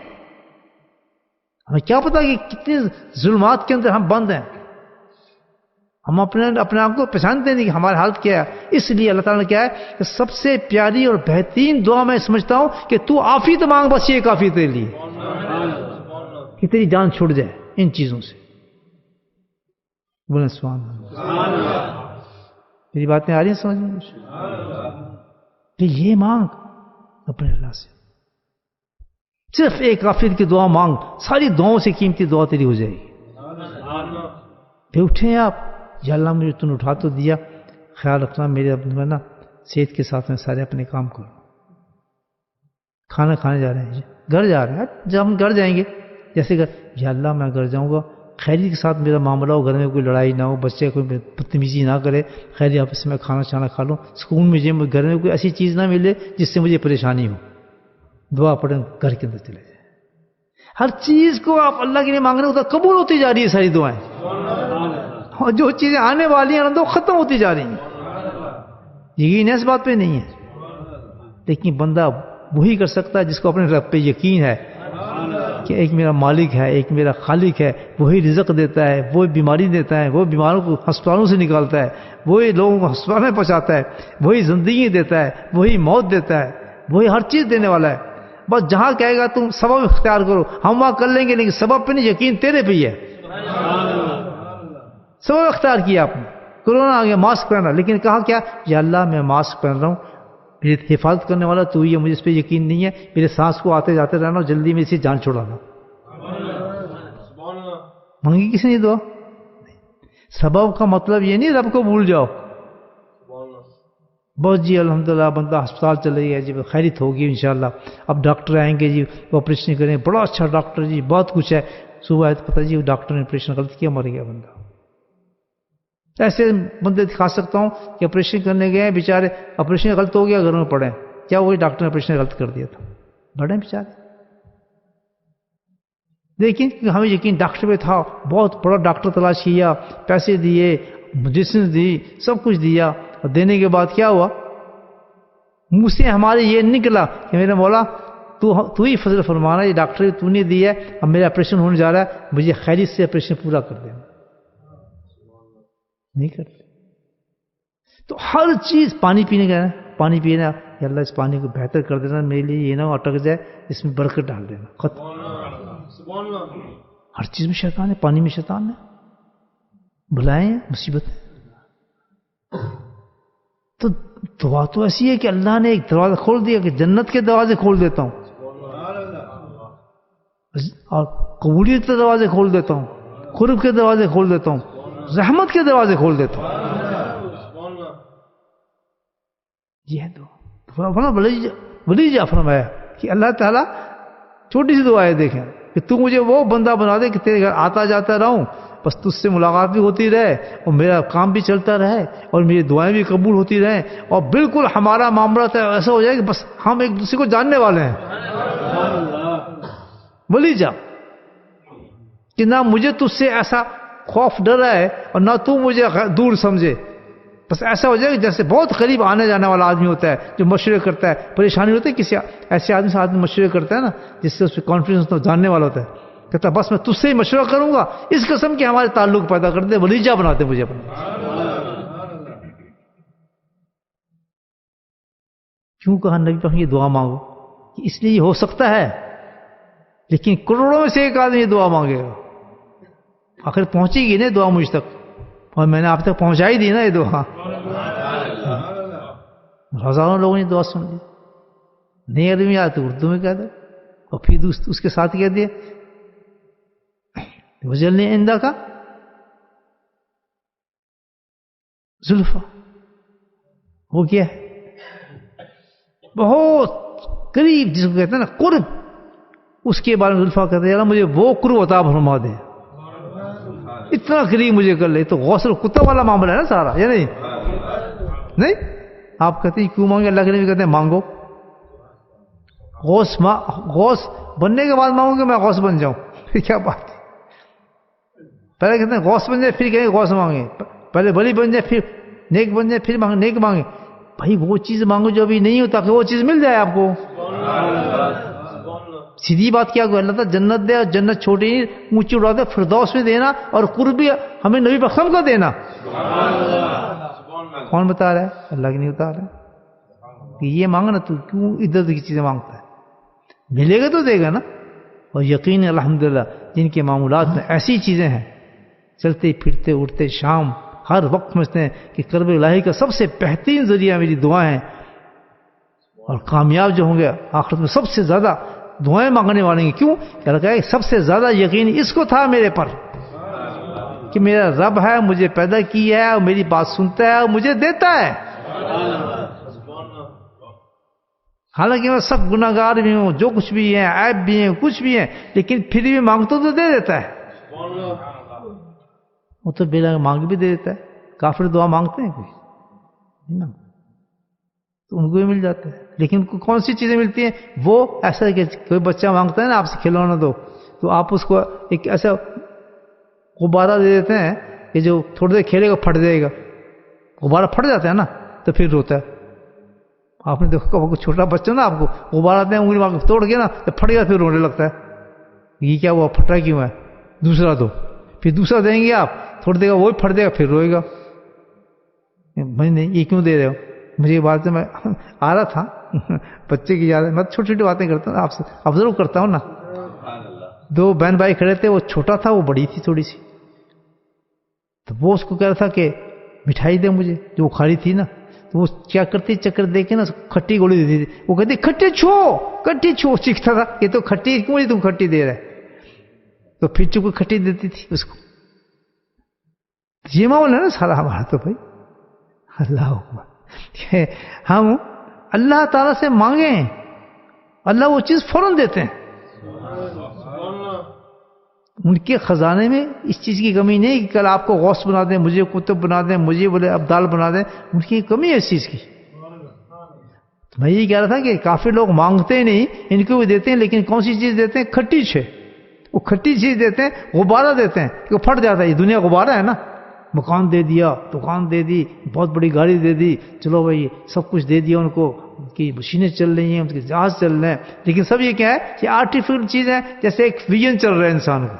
ہمیں کیا پتا کہ کتنے ظلمات کے اندر ہم بند ہیں، ہم اپنے آپ کو پہچانتے نہیں کہ ہماری حالت کیا ہے. اس لیے اللہ تعالیٰ نے کیا ہے کہ سب سے پیاری اور بہترین دعا میں سمجھتا ہوں کہ تو عافیت مانگ، بس یہ کافی تیرے لیے کہ تیری جان چھوٹ جائے ان چیزوں سے. بولیں سبحان اللہ. میری باتیں آ رہی ہیں سمجھ میں؟ کہ یہ مانگ اپنے اللہ سے، صرف ایک عافیت کی دعا مانگ، ساری دعاؤں سے قیمتی دعا تیری ہو جائے گی. پھر اٹھیں آپ، یا اللہ مجھے تم نے اٹھا تو دیا، خیال رکھنا میرے اپنے نا صحت کے ساتھ میں سارے اپنے کام کرو. کھانا کھانے جا رہے ہیں، گھر جا رہے ہیں، جب ہم گھر جائیں گے جیسے کہ یا اللہ میں گھر جاؤں گا، خیریت کے ساتھ میرا معاملہ ہو، گھر میں کوئی لڑائی نہ ہو، بچے کوئی بدتمیزی نہ کرے، خیریت آپس میں کھانا چھانا کھا لوں، سکون میں جائے، گھر میں کوئی ایسی چیز نہ ملے جس سے مجھے پریشانی ہو. دعا پڑھیں گھر کے اندر چلے جائیں. ہر چیز کو آپ اللہ کے لیے مانگ رہے ہو تو قبول ہوتی جا رہی ہے ساری دعائیں، اور جو چیزیں آنے والی ہیں تو ختم ہوتی جا رہی ہیں. یقین اس بات پہ نہیں ہے، لیکن بندہ وہی کر سکتا ہے جس کو اپنے رب پہ یقین ہے کہ ایک میرا مالک ہے، ایک میرا خالق ہے، وہی رزق دیتا ہے، وہی بیماری دیتا ہے، وہ بیماروں کو ہسپتالوں سے نکالتا ہے، وہی لوگوں کو ہسپتال میں پہنچاتا ہے، وہی زندگی دیتا ہے، وہی موت دیتا ہے، وہی ہر چیز دینے والا ہے. بس جہاں کہے گا تم سبب اختیار کرو، ہم وہاں کر لیں گے، لیکن سبب پہ نہیں، یقین تیرے پہ ہی ہے. سبب اختیار کیا آپ نے، کورونا آ گیا ماسک پہن رہا، لیکن کہا کیا یا اللہ میں ماسک پہن رہا ہوں، میری حفاظت کرنے والا تو ہی ہے، مجھے اس پہ یقین نہیں ہے، میرے سانس کو آتے جاتے رہنا اور جلدی میں اسی جان چھوڑانا. مانگی کسی نے دعا؟ سبب کا مطلب یہ نہیں رب کو بھول جاؤ، بس جی الحمدللہ بندہ ہسپتال چلے گیا جی، خیریت ہوگی انشاءاللہ، اب ڈاکٹر آئیں گے جی، وہ آپریشن کریں، بڑا اچھا ڈاکٹر جی، بہت کچھ ہے، صبح آئے تو پتہ جی ڈاکٹر نے آپریشن غلط کیا، مر گیا بندہ. ایسے بندے دکھا سکتا ہوں کہ آپریشن کرنے گئے بیچارے، آپریشن غلط ہو گیا، گھر میں پڑے، کیا وہی ڈاکٹر نے آپریشن غلط کر دیا تھا، بڑے بیچارے. لیکن ہمیں یقین ڈاکٹر پہ تھا، بہت بڑا ڈاکٹر تلاش کیا، پیسے دیے، میڈیسن دی، سب کچھ دیا، اور دینے کے بعد کیا ہوا، منہ سے ہمارے یہ نکلا کہ میرے مولا تو ہی فضل فرمانا، یہ ڈاکٹر تو نے دی ہے، اب میرا آپریشن ہونے جا رہا ہے، مجھے خیریت سے آپریشن پورا کر دینا. نہیں کرتے. تو ہر چیز، پانی پینے کا ہے، پانی پینا، یا اللہ اس پانی کو بہتر کر دینا میرے لیے، یہ نہ اٹک جائے، اس میں برکت ڈال دینا، ختم. ہر چیز میں شیطان ہے، پانی میں شیطان ہے، بلائیں مصیبت ہے. تو دعا تو ایسی ہے کہ اللہ نے ایک دروازہ کھول دیا کہ جنت کے دروازے کھول دیتا ہوں، اور قبولیت کے دروازے کھول دیتا ہوں، قرب کے دروازے کھول دیتا ہوں، رحمت کے دروازے کھول دیتا ہوں. یہ ہے دعا. ولی جا فرمایا کہ اللہ تعالیٰ چھوٹی سی دعا ہے، دیکھیں کہ تو مجھے وہ بندہ بنا دے کہ تیرے گھر آتا جاتا رہوں، بس تجھ سے ملاقات بھی ہوتی رہے، اور میرا کام بھی چلتا رہے، اور میری دعائیں بھی قبول ہوتی رہیں، اور بالکل ہمارا معاملہ ایسا ہو جائے کہ بس ہم ایک دوسرے کو جاننے والے ہیں. ولی جا کہ نہ مجھے تجھ سے ایسا خوف ڈر ہے، اور نہ تو مجھے دور سمجھے، بس ایسا ہو جائے کہ جیسے بہت قریب آنے جانے والا آدمی ہوتا ہے جو مشورے کرتا ہے، پریشانی ہوتی ہے کسی ایسے آدمی سے آدمی مشورے کرتا ہے نا جس سے اس پہ کانفیڈنس تو جاننے والا ہوتا ہے، کہتا ہے بس میں تجھ سے ہی مشورہ کروں گا، اس قسم کے ہمارے تعلق پیدا کرتے، ولیجہ بناتے مجھے اپنا. کیوں کہا نبی پاک یہ دعا مانگو؟ کہ اس لیے یہ ہو سکتا ہے، لیکن کروڑوں میں سے ایک آدمی یہ دعا مانگے گا، آخر پہنچے گی نا دعا مجھ تک، اور میں نے آپ تک پہنچائی دی نا یہ دعا. ہزاروں لوگوں نے دعا سن لی، نہیں عربی آتی اردو میں کہہ دے، اور پھر اس کے ساتھ کہہ دیا وجلنی عندہ کا زلفا. وہ کیا ہے؟ بہت قریب جس کو کہتے ہیں نا قرب، اس کے بارے میں زلفا کہتے ہیں، مجھے وہ قرب عطا فرما دے. اتنا قریب مجھے کر لے. تو غوث القطب والا معاملہ ہے نا سارا, یا نہیں؟ نہیں آپ کہتے ہیں کیوں مانگے, اللہ کے نبی کہتے ہیں مانگو. غوث بننے کے بعد مانگو کہ میں غوث بن جاؤں, پھر کیا بات ہے؟ پہلے کہتے ہیں غوث بن جائے پھر کہیں غوث مانگے, پہلے ولی بن جائے پھر نیک بن جائے پھر مانگے نیک مانگے. بھائی وہ چیز مانگو جو ابھی نہیں ہوتا کہ وہ چیز مل جائے آپ کو. سیدھی بات کیا, اللہ تعالیٰ جنت دے, اور جنت چھوٹی اونچی اڑا دے, فردوس میں دینا, اور قرب بھی ہمیں نبی اکرم کا دینا. کون بتا رہا ہے؟ اللہ کی نہیں بتا رہا ہے کہ یہ مانگنا, تو کیوں ادھر کی چیزیں مانگتا ہے؟ ملے گا تو دے گا نا. اور یقین الحمدللہ جن کے معمولات میں ایسی چیزیں ہیں, چلتے پھرتے اٹھتے شام ہر وقت سمجھتے ہیں کہ قرب الہی کا سب سے بہترین ذریعہ میری دعائیں ہیں, اور کامیاب جو ہوں گے آخرت میں سب سے زیادہ دعائیں مانگنے والے ہیں. کیوں؟ کہ سب سے زیادہ یقین اس کو تھا میرے پر کہ میرا رب ہے, مجھے پیدا کیا ہے, اور میری بات سنتا ہے, اور مجھے دیتا ہے. حالانکہ میں سب گناہ گار بھی ہوں, جو کچھ بھی ہیں, عیب بھی ہیں, کچھ بھی ہیں, لیکن پھر بھی مانگتا تو دے دیتا ہے. وہ تو بلا مانگ بھی دے دیتا ہے. کافر دعا مانگتے ہیں کوئی نا, تو ان کو بھی مل جاتا ہے. لیکن ان کو کون سی چیزیں ملتی ہیں؟ وہ ایسا کہ کوئی بچہ مانگتا ہے نا آپ سے کھلونا دو, تو آپ اس کو ایک ایسا غبارہ دے دیتے ہیں کہ جو تھوڑی دیر کھیلے گا پھٹ جائے گا. غبارہ پھٹ جاتا ہے نا تو پھر روتا ہے. آپ نے دیکھا چھوٹا بچہ نا, آپ کو غبارہ دیں انگلی مار توڑ کے نا تو پھٹ گیا, پھر رونے لگتا ہے. یہ کیا ہوا, پھٹا کیوں ہے؟ دوسرا دو. پھر دوسرا دیں گے آپ, تھوڑی دیر وہی پھٹ دے گا, پھر روئے گا. میں نہیں, یہ کیوں دے رہے ہو؟ مجھے یہ بات سے میں آ رہا تھا بچے کی یاد ہے, میں چھوٹی چھوٹی باتیں کرتا ہوں آپ سے, آبزرو کرتا ہوں نا. دو بہن بھائی کھڑے تھے, وہ چھوٹا تھا, وہ بڑی تھی تھوڑی سی. تو وہ اس کو کہہ رہا تھا کہ مٹھائی دے مجھے, جو وہ کھاری تھی نا. تو وہ کیا کرتی, چکر دے کے نا کھٹی گولی دیتی تھی. وہ کہتی کھٹی چھو چیختا تھا, یہ تو کھٹی کیوں تم کھٹی دے رہے. تو پھر چکو کھٹی دیتی تھی اس کو. یہ معاملہ ہے نا سارا ہمارا. تو بھائی اللہ اکبر, ہم اللہ تعالیٰ سے مانگیں, اللہ وہ چیز فوراً دیتے ہیں. ان کے خزانے میں اس چیز کی کمی نہیں کہ کل آپ کو غوث بنا دیں, مجھے قطب بنا دیں, مجھے بولے ابدال بنا دیں. ان کی کمی ہے اس چیز کی. میں یہ کہہ رہا تھا کہ کافی لوگ مانگتے نہیں, ان کو بھی دیتے ہیں, لیکن کون سی چیز دیتے ہیں؟ کھٹی چھ. وہ کھٹی چیز دیتے ہیں, غبارہ دیتے ہیں کہ پھٹ جاتا ہے. یہ دنیا غبارہ ہے نا. مکان دے دیا, دکان دے دی, بہت بڑی گاڑی دے دی, چلو بھائی سب کچھ دے دیا ان کو, ان کی مشینیں چل رہی ہیں, ان کے جہاز چل رہے ہیں. لیکن سب یہ کیا ہے کہ آرٹیفیشل چیز ہے, جیسے ایک ویژن چل رہا ہے انسان کو.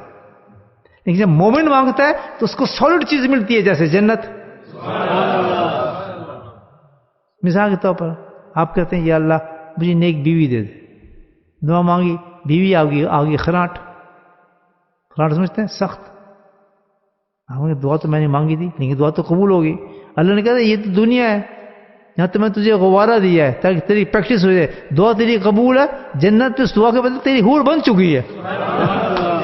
لیکن جب مومن مانگتا ہے تو اس کو سالڈ چیز ملتی ہے, جیسے جنت. مثال کے طور پر آپ کہتے ہیں یا اللہ مجھے نیک بیوی دے دے. دعا مانگی, بیوی آگی خراٹ سمجھتے ہیں سخت. دعا تو میں نے مانگی تھی, لیکن دعا تو قبول ہوگی. اللہ نے کہا یہ تو دنیا ہے, یہاں تو میں تجھے غبارہ دیا ہے تاکہ تیری پریکٹس ہو جائے. دعا تیری قبول ہے, جنت اس دعا کے بدلے تیری حور بن چکی ہے.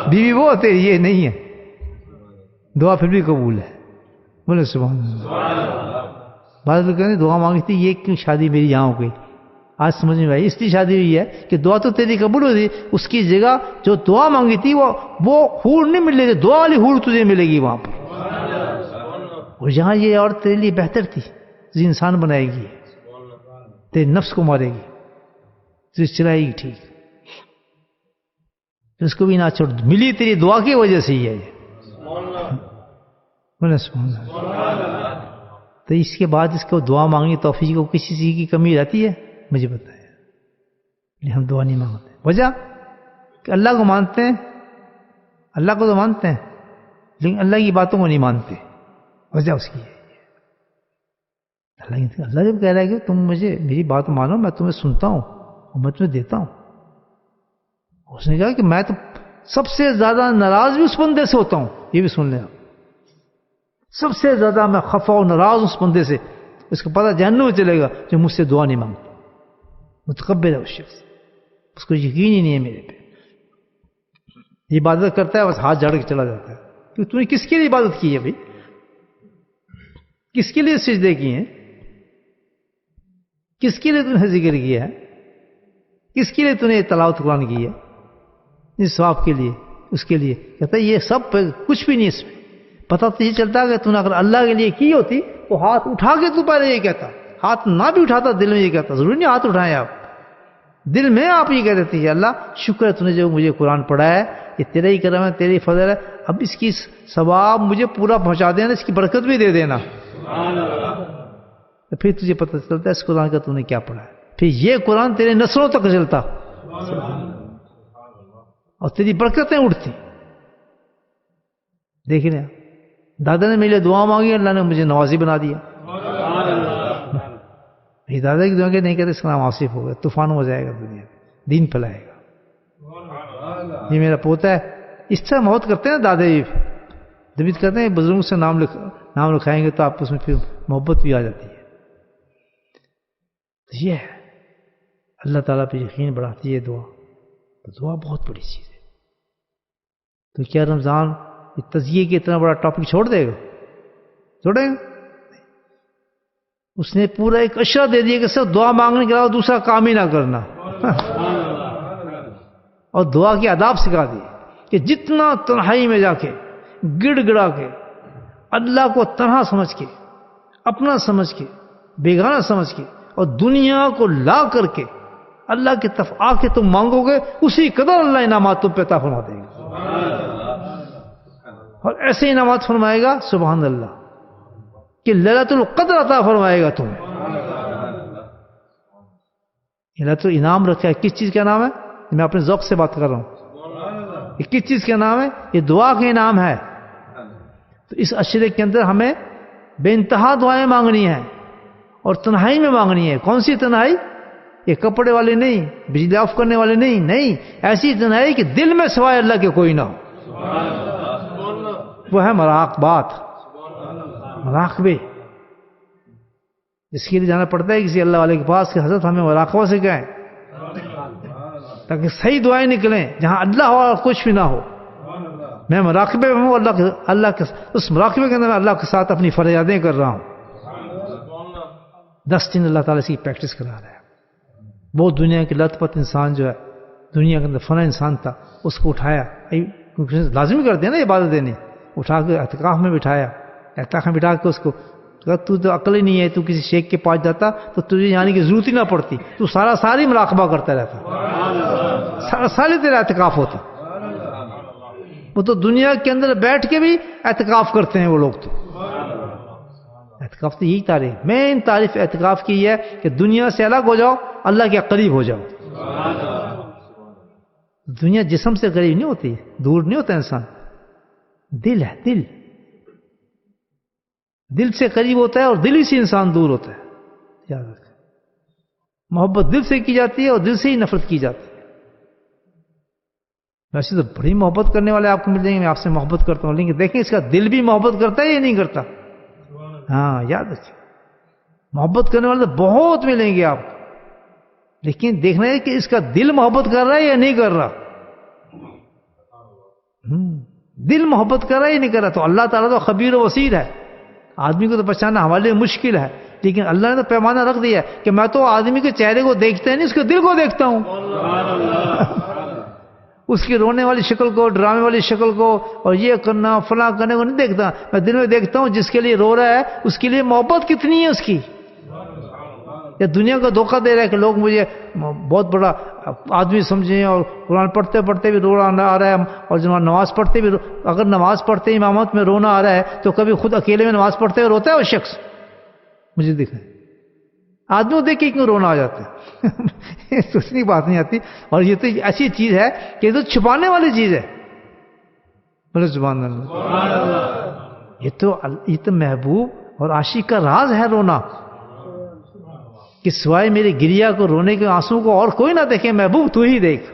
بیوی وہ تیری یہ نہیں ہے, دعا پھر بھی قبول ہے. بولے سبحان اللہ. بعض لوگ کہتے ہیں دعا مانگی تھی, یہ کیوں شادی میری یہاں ہو گئی؟ آج سمجھ میں آئی, اس لیے شادی ہوئی ہے کہ دعا تو تیری قبول ہوئی, اس کی جگہ جو دعا مانگی تھی وہ حور نہیں مل رہی, دعا والی حور تجھے ملے گی وہاں پر. اور جہاں یہ عورت تیرے لیے بہتر تھی, تجھے انسان بنائے گی, تیرے نفس کو مارے گی, تجھے چلائے گی ٹھیک, اس کو بھی نہ چھوڑ. ملی تیری دعا کی وجہ سے ہی ہے یہ. تو اس کے بعد اس کو دعا مانگنی توفیق کو کسی چیز کی کمی رہتی ہے؟ مجھے بتایا. لیکن ہم دعا نہیں مانگتے. وجہ کہ اللہ کو مانتے ہیں, اللہ کو تو مانتے ہیں, لیکن اللہ کی باتوں کو نہیں مانتے. وجہ اس کی ہے. اللہ جب کہہ رہا ہے کہ تم مجھے میری بات مانو, میں تمہیں سنتا ہوں اور میں تمہیں دیتا ہوں. اس نے کہا کہ میں تو سب سے زیادہ ناراض بھی اس بندے سے ہوتا ہوں, یہ بھی سن لیں آپ. سب سے زیادہ میں خفا و ناراض اس بندے سے, اس کو پتہ جہنم میں چلے گا جو مجھ سے دعا نہیں مانگتا. متکبر ہے اس شخص, اس کو یقین ہی نہیں ہے میرے پہ. عبادت کرتا ہے بس ہاتھ جھاڑ کے چلا جاتا ہے. کہ تم نے کس کے لیے عبادت کی ہے بھائی؟ کس کے لیے سجدے کیے ہیں؟ کس کے لیے تم نے ذکر کیا ہے؟ کس کے لیے تم نے تلاوت قرآن کی ہے؟ اس ثواب کے لیے, اس کے لیے. کہتا ہے یہ سب کچھ بھی نہیں اس میں. پتہ تو یہ چلتا کہ تو نے اگر اللہ کے لیے کی ہوتی تو ہاتھ اٹھا کے تو پہلے یہ کہتا، ہاتھ نہ بھی اٹھاتا دل میں یہ کہتا، ضروری نہیں ہاتھ اٹھائیں آپ، دل میں آپ یہ کہہ دیتے ہیں اللہ شکر ہے تو نے جو مجھے قرآن پڑھایا ہے، یہ تیرا ہی کرم ہے، تیری فضل ہے، اب اس کی ثواب مجھے پورا پہنچا دینا، اس کی برکت بھی دے دینا. تو پھر تجھے پتہ چلتا ہے اس قرآن کا تو نے کیا پڑھا ہے، پھر یہ قرآن تیرے نسلوں تک چلتا اور تیری برکتیں اٹھتی. دیکھ رہے ہیں دادا نے میرے لیے دعا مانگی، اللہ نے مجھے نوازی بنا دیا. یہ دادا کی دعا کے نہیں کہتے اس کا نام آصف ہوگا، طوفان ہو جائے گا دنیا میں، دین پھیلائے گا. یہ میرا پوتا ہے، اس طرح محبت کرتے ہیں دادا جی، جب کہتے ہیں بزرگوں سے نام لکھائیں گے تو آپ اس میں پھر محبت بھی آ جاتی ہے. تو یہ ہے اللہ تعالیٰ پہ یقین بڑھاتی ہے دعا. تو دعا بہت بڑی چیز ہے. تو کیا رمضان تزیے کے اتنا بڑا ٹاپک چھوڑ دے گا؟ چھوڑے گا؟ اس نے پورا ایک اشرا دے دیا کہ صرف دعا مانگنے کے علاوہ دوسرا کام ہی نہ کرنا، اور دعا کے آداب سکھا دیے کہ جتنا تنہائی میں جا کے گڑ گڑا کے اللہ کو تنہا سمجھ کے، اپنا سمجھ کے، بیگانہ سمجھ کے، اور دنیا کو لا کر کے اللہ کی طرف آ کے تم مانگو گے، اسی قدر اللہ انعامات تم پہ عطا فرما دے گا. اور ایسے انعامات فرمائے گا سبحان اللہ کہ لیلۃ القدر عطا فرمائے گا تمہیں. لیلۃ انعام رکھا ہے، کس چیز کا نام ہے؟ میں اپنے ذوق سے بات کر رہا ہوں. یہ کس چیز کا نام ہے؟ یہ دعا کا انعام ہے. تو اس عشرے کے اندر ہمیں بے انتہا دعائیں مانگنی ہیں اور تنہائی میں مانگنی ہے. کون سی تنہائی؟ یہ کپڑے والی نہیں، بجلی آف کرنے والی نہیں، ایسی تنہائی کہ دل میں سوائے اللہ کے کوئی نہ ہو. وہ ہے مراقبات، مراقبے. اس کے لیے جانا پڑتا ہے کسی اللہ والے کے پاس کہ حضرت ہمیں مراقبہ سے کہیں تاکہ صحیح دعائیں نکلیں، جہاں اللہ ہو اور کچھ بھی نہ ہو. میں مراقبے میں ہوں، اللہ کے اس مراقبے کے اندر میں اللہ کے ساتھ اپنی فریادیں کر رہا ہوں. 10 دن اللہ تعالیٰ اس کی پریکٹس کرا رہا ہے. وہ دنیا کے لت پت انسان جو ہے، دنیا کے اندر فنا انسان تھا، اس کو اٹھایا، لازمی کر دیا نا عبادت دینی، اٹھا کے اعتکاف میں بٹھایا، اعتکاف میں بٹھا کے اس کو تو عقل ہی نہیں ہے، تو کسی شیخ کے پاس جاتا تو تجھے یعنی کہ ضرورت ہی نہ پڑتی، تو ساری مراقبہ کرتا رہتا، ساری تیرا اعتکاف ہوتا. وہ تو دنیا کے اندر بیٹھ کے بھی اعتکاف کرتے ہیں وہ لوگ. تو اعتکاف تو یہی تعریف، مین تعریف اعتکاف کی ہے کہ دنیا سے الگ ہو جاؤ، اللہ کے قریب ہو جاؤ. دنیا جسم سے قریب نہیں ہوتی، دور نہیں ہوتا انسان، دل ہے، دل سے قریب ہوتا ہے اور دل ہی سے انسان دور ہوتا ہے. یاد رکھیں، محبت دل سے کی جاتی ہے اور دل سے ہی نفرت کی جاتی ہے. ویسے تو بڑی محبت کرنے والے آپ کو مل جائیں گے، میں آپ سے محبت کرتا ہوں، لیکن دیکھیں اس کا دل بھی محبت کرتا ہے یا نہیں کرتا. ہاں یاد رکھیں، محبت کرنے والے بہت ملیں گے آپ، لیکن دیکھنا ہے کہ اس کا دل محبت کر رہا ہے یا نہیں کر رہا. دل محبت کر رہا ہے یا نہیں کر رہا. تو اللہ تعالیٰ تو خبیر و بصیر ہے، آدمی کو تو پہچاننا ہمارے لیے مشکل ہے، لیکن اللہ نے تو پیمانہ رکھ دیا ہے کہ میں تو آدمی کے چہرے کو دیکھتا نہیں، اس کے دل کو دیکھتا ہوں. اس کی رونے والی شکل کو، ڈرامے والی شکل کو، اور یہ کرنا فلاں کرنے کو نہیں دیکھتا، میں دل میں دیکھتا ہوں جس کے لیے رو رہا ہے اس کے لیے محبت کتنی ہے اس کی. یا دنیا کو دھوکہ دے رہا ہے کہ لوگ مجھے بہت بڑا آدمی سمجھیں اور قرآن پڑھتے پڑھتے بھی رونا آ رہا ہے، اور جب نماز پڑھتے بھی اگر نماز پڑھتے امامت میں رونا آ رہا ہے تو کبھی خود اکیلے میں نماز پڑھتے ہوئے روتا ہے وہ شخص؟ مجھے دکھائیں آدمی کو دیکھ کے کیوں رونا آ جاتا ہے؟ سوچنے کی بات نہیں آتی. اور یہ تو ایسی چیز ہے کہ یہ تو چھپانے والی چیز ہے. بولے سبحان اللہ. یہ تو محبوب اور عاشق کا راز ہے رونا، کہ سوائے میرے گریا کو، رونے کے آنسو کو اور کوئی نہ دیکھے، محبوب تو ہی دیکھ.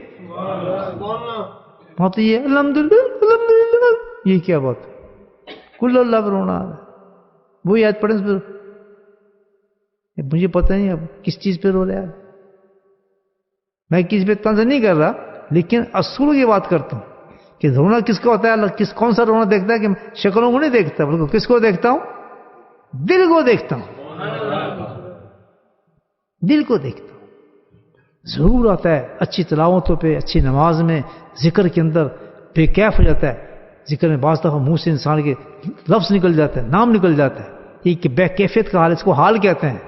بات یہ الحمدللہ الحمدللہ، یہ کیا بات ہے؟ کل اللہ پہ رونا آ رہا ہے. وہ یاد پڑھیں پھر، مجھے پتہ نہیں اب کس چیز پہ رو رہا ہے. میں کس پہ طنز نہیں کر رہا، لیکن اصول کی بات کرتا ہوں کہ رونا کس کا ہوتا ہے. اللہ کون سا رونا دیکھتا ہے کہ شکلوں کو نہیں دیکھتا، بلکہ کس کو دیکھتا ہوں؟ دل کو دیکھتا ہوں، دل کو دیکھتا ہوں. ضرور آتا ہے اچھی تلاوتوں پہ، اچھی نماز میں، ذکر کے اندر بے کیف ہو جاتا ہے، ذکر میں بعض دفعہ منہ سے انسان کے لفظ نکل جاتے ہیں، نام نکل جاتا ہے، یہ کہ بے کیفیت کا حال، اس کو حال کہتے ہیں۔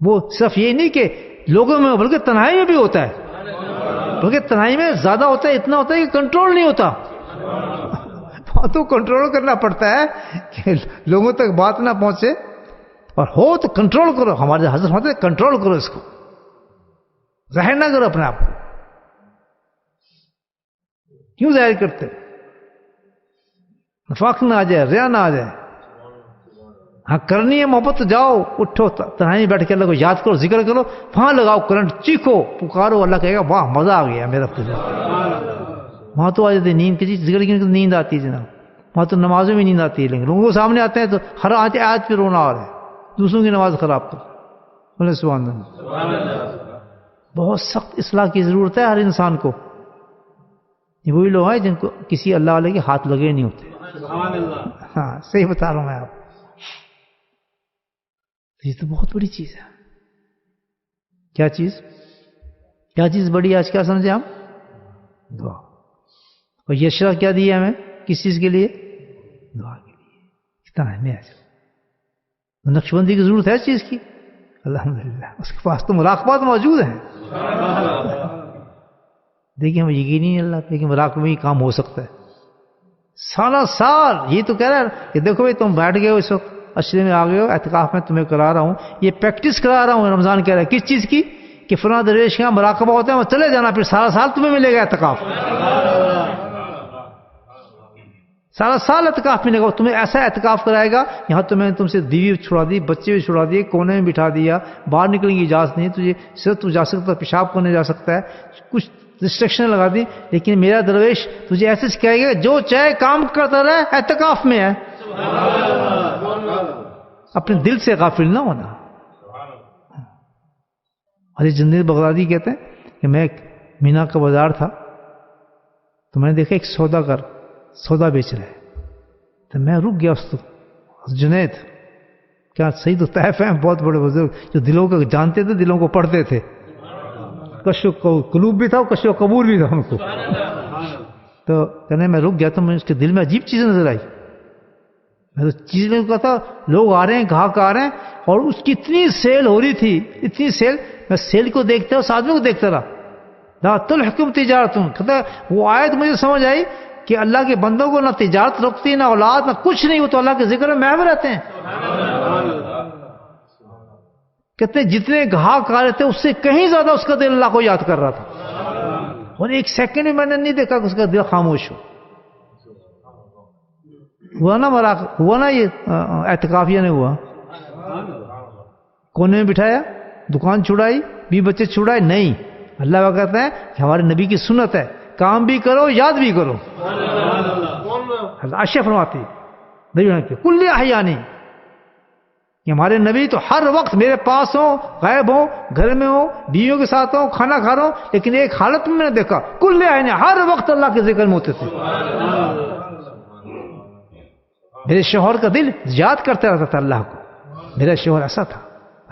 وہ صرف یہ نہیں کہ لوگوں میں، بلکہ تنہائی میں بھی ہوتا ہے، بلکہ تنہائی میں زیادہ ہوتا ہے، اتنا ہوتا ہے کہ کنٹرول نہیں ہوتا۔ وہاں تو کنٹرول کرنا پڑتا ہے کہ لوگوں تک بات نہ پہنچے، اور ہو تو کنٹرول کرو۔ ہمارے حضرت ہوتے ہیں کنٹرول کرو، اس کو ظاہر نہ کرو اپنے آپ کو۔ کیوں ظاہر کرتے؟ نفاق نہ آ جائے، ریا نہ آ جائے۔ ہاں کرنی ہے محبت تو جاؤ، اٹھو تنہائی میں بیٹھ کے اللہ کو یاد کرو، ذکر کرو، وہاں لگاؤ کرنٹ، چیخو، پکارو، اللہ کہے گا واہ مزہ آ گیا میرا پوجا۔ وہاں تو آ جاتی نیند، کسی ذکر کی نیند آتی ہے جناب، وہاں تو نمازوں میں نیند آتی ہے، لیکن لوگوں کے سامنے آتے ہیں تو ہر آیت پہ رونا آ رہا ہے، دوسروں کی نماز خراب کر۔ بولے سبحان اللہ۔ بہت سخت اصلاح کی ضرورت ہے ہر انسان کو۔ یہ وہی لوگ ہیں جن کو کسی اللہ والے کے ہاتھ لگے نہیں ہوتے۔ ہاں صحیح بتا رہا ہوں میں آپ۔ یہ تو بہت بڑی چیز ہے۔ کیا چیز؟ کیا چیز بڑی؟ آج کیا سمجھے ہم؟ دعا۔ اور یہ شرح کیا دیا ہمیں؟ کس چیز کے لیے؟ دعا کے لیے۔ کتنا اہمیت ہے۔ نقشبندی کی ضرورت ہے اس چیز کی؟ الحمدللہ اس کے پاس تو مراقبات موجود ہیں۔ دیکھیں ہم یقین نہیں اللہ پہ کہ مراقبے میں کام ہو سکتا ہے۔ سالہ سال یہ تو کہہ رہا ہے کہ دیکھو بھائی تم بیٹھ گئے ہو اس وقت، اشرے میں آ گئے ہو، اعتکاف میں تمہیں کرا رہا ہوں، یہ پریکٹس کرا رہا ہوں۔ رمضان کہہ رہا ہے کس چیز کی؟ کہ فلاں درویش کا مراقبہ ہوتا ہے، وہ چلے جانا، پھر سارا سال تمہیں ملے گا اعتکاف، سارا سال اعتکاف ملے گا۔ تمہیں ایسا اعتکاف کرائے گا، یہاں تمہیں تم سے بیوی چھڑا دی، بچے بھی چھڑا دیے، کونے میں بٹھا دیا، باہر نکلنے کی اجازت نہیں تجھے، صرف تو جا سکتا، پیشاب کرنے جا سکتا ہے، کچھ ریسٹرکشن لگا دی، لیکن میرا درویش تجھے ایسے سکھائے گا جو چاہے کام کرتا رہے، اعتکاف میں ہے۔ اپنے دل سے غافل نہ ہونا۔ حضرت جنید بغدادی کہتے ہیں کہ میں ایک مینا کا بازار تھا، تو میں نے دیکھا ایک سوداگر سودا بیچ رہا ہے، تو میں رک گیا اس کو، جنید کیا صحیح تو طیف ہیں، بہت بڑے بزرگ جو دلوں کو جانتے تھے، دلوں کو پڑھتے تھے، کشف قلوب بھی تھا، کشف قبول بھی تھا ان کو۔ تو کہنے میں رک گیا تو مجھے اس کے دل میں عجیب چیزیں نظر آئی۔ میں تو چیزیں کہا تھا لوگ آ رہے ہیں، گاہک آ رہے ہیں، اور اس کی اتنی سیل ہو رہی تھی، اتنی سیل، میں سیل کو دیکھتا اس آدمی کو دیکھتا رہا۔ لا تلحکم تجارتم، کہتا ہے وہ آیت مجھے سمجھ آئی کہ اللہ کے بندوں کو نہ تجارت رکھتی، نہ اولاد، نہ کچھ نہیں، وہ تو اللہ کے ذکر میں محو رہتے ہیں۔ کہتے ہیں جتنے گاہک آ رہے تھے اس سے کہیں زیادہ اس کا دل اللہ کو یاد کر رہا تھا، اور ایک سیکنڈ میں نے نہیں دیکھا کہ اس کا دل خاموش ہو۔ ہوا نا ہوا نا یہ اعتکافیہ نے ہوا، کونے میں بٹھایا، دکان چھڑائی، بھی بچے چھڑائے، نہیں، اللہ وہ کہتا ہے کہ ہمارے نبی کی سنت ہے، کام بھی کرو یاد بھی کرو۔ عائشہ فرماتی کل احیانی کہ ہمارے نبی تو ہر وقت میرے پاس ہوں، غائب ہوں، گھر میں ہوں، بیویوں کے ساتھ ہوں، کھانا کھا رہا ہوں، لیکن ایک حالت میں نے دیکھا کل احیانی، ہر وقت اللہ کے ذکر میں ہوتے تھے۔ میرے شوہر کا دل یاد کرتا رہتا تھا اللہ کو، میرا شوہر ایسا تھا۔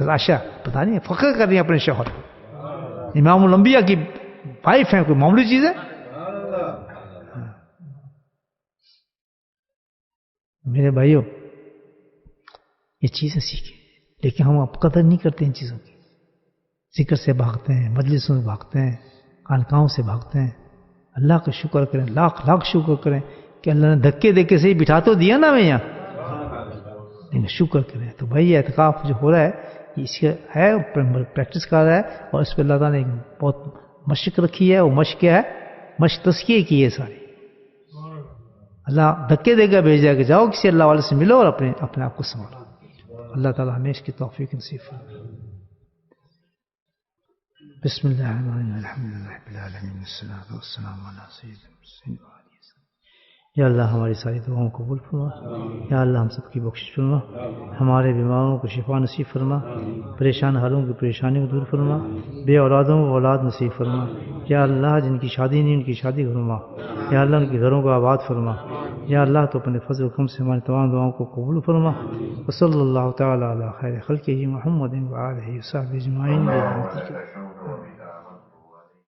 عائشہ پتہ نہیں فخر کر رہی ہیں اپنے شوہر، امام الانبیاء کی وائف ہیں، کوئی معمولی چیز ہے؟ میرے بھائیوں یہ چیزیں سیکھیں، لیکن ہم اب قدر نہیں کرتے ان چیزوں کی، ذکر سے بھاگتے ہیں، مجلسوں سے بھاگتے ہیں، خانقاہوں سے بھاگتے ہیں۔ اللہ کا شکر کریں، لاکھ لاکھ شکر کریں کہ اللہ نے دھکے دے کے سے بٹھا تو دیا نا ہمیں یہاں، لیکن شکر کریں۔ تو بھائی یہ اعتکاف جو ہو رہا ہے اس کا ہے پریکٹس کر رہا ہے، اور اس پہ اللہ تعالیٰ نے بہت مشق رکھی ہے، وہ مشق کیا ہے؟ مشق تزکیے کی ہے ساری۔ اللہ دھکے دے کر بھیج جائے کہ جاؤ کسی اللہ والے سے ملو اور اپنے آپ کو سنبھالو۔ اللہ تعالیٰ ہمیں اس کی توفیق نصیب فرمائے۔ بسم اللہ الرحمن الرحیم، الحمدللہ رب العالمین، والصلاۃ والسلام علی سیدنا محمد۔ یا اللہ ہماری ساری دعاؤں کو قبول فرما، یا اللہ ہم سب کی بخشش فرما، ہمارے بیماروں کو شفا نصیب فرما، پریشان حالوں کی پریشانی کو دور فرما، بے اولادوں کو اولاد نصیب فرما، یا اللہ جن کی شادی نہیں ان کی شادی فرما، یا اللہ ان کے گھروں کو آباد فرما، یا اللہ تو اپنے فضل و کرم سے ہماری تمام دعاؤں کو قبول فرما۔ وصلی اللہ تعالی علی خیر خلقہ محمد و آلہ وصحبہ اجمعین۔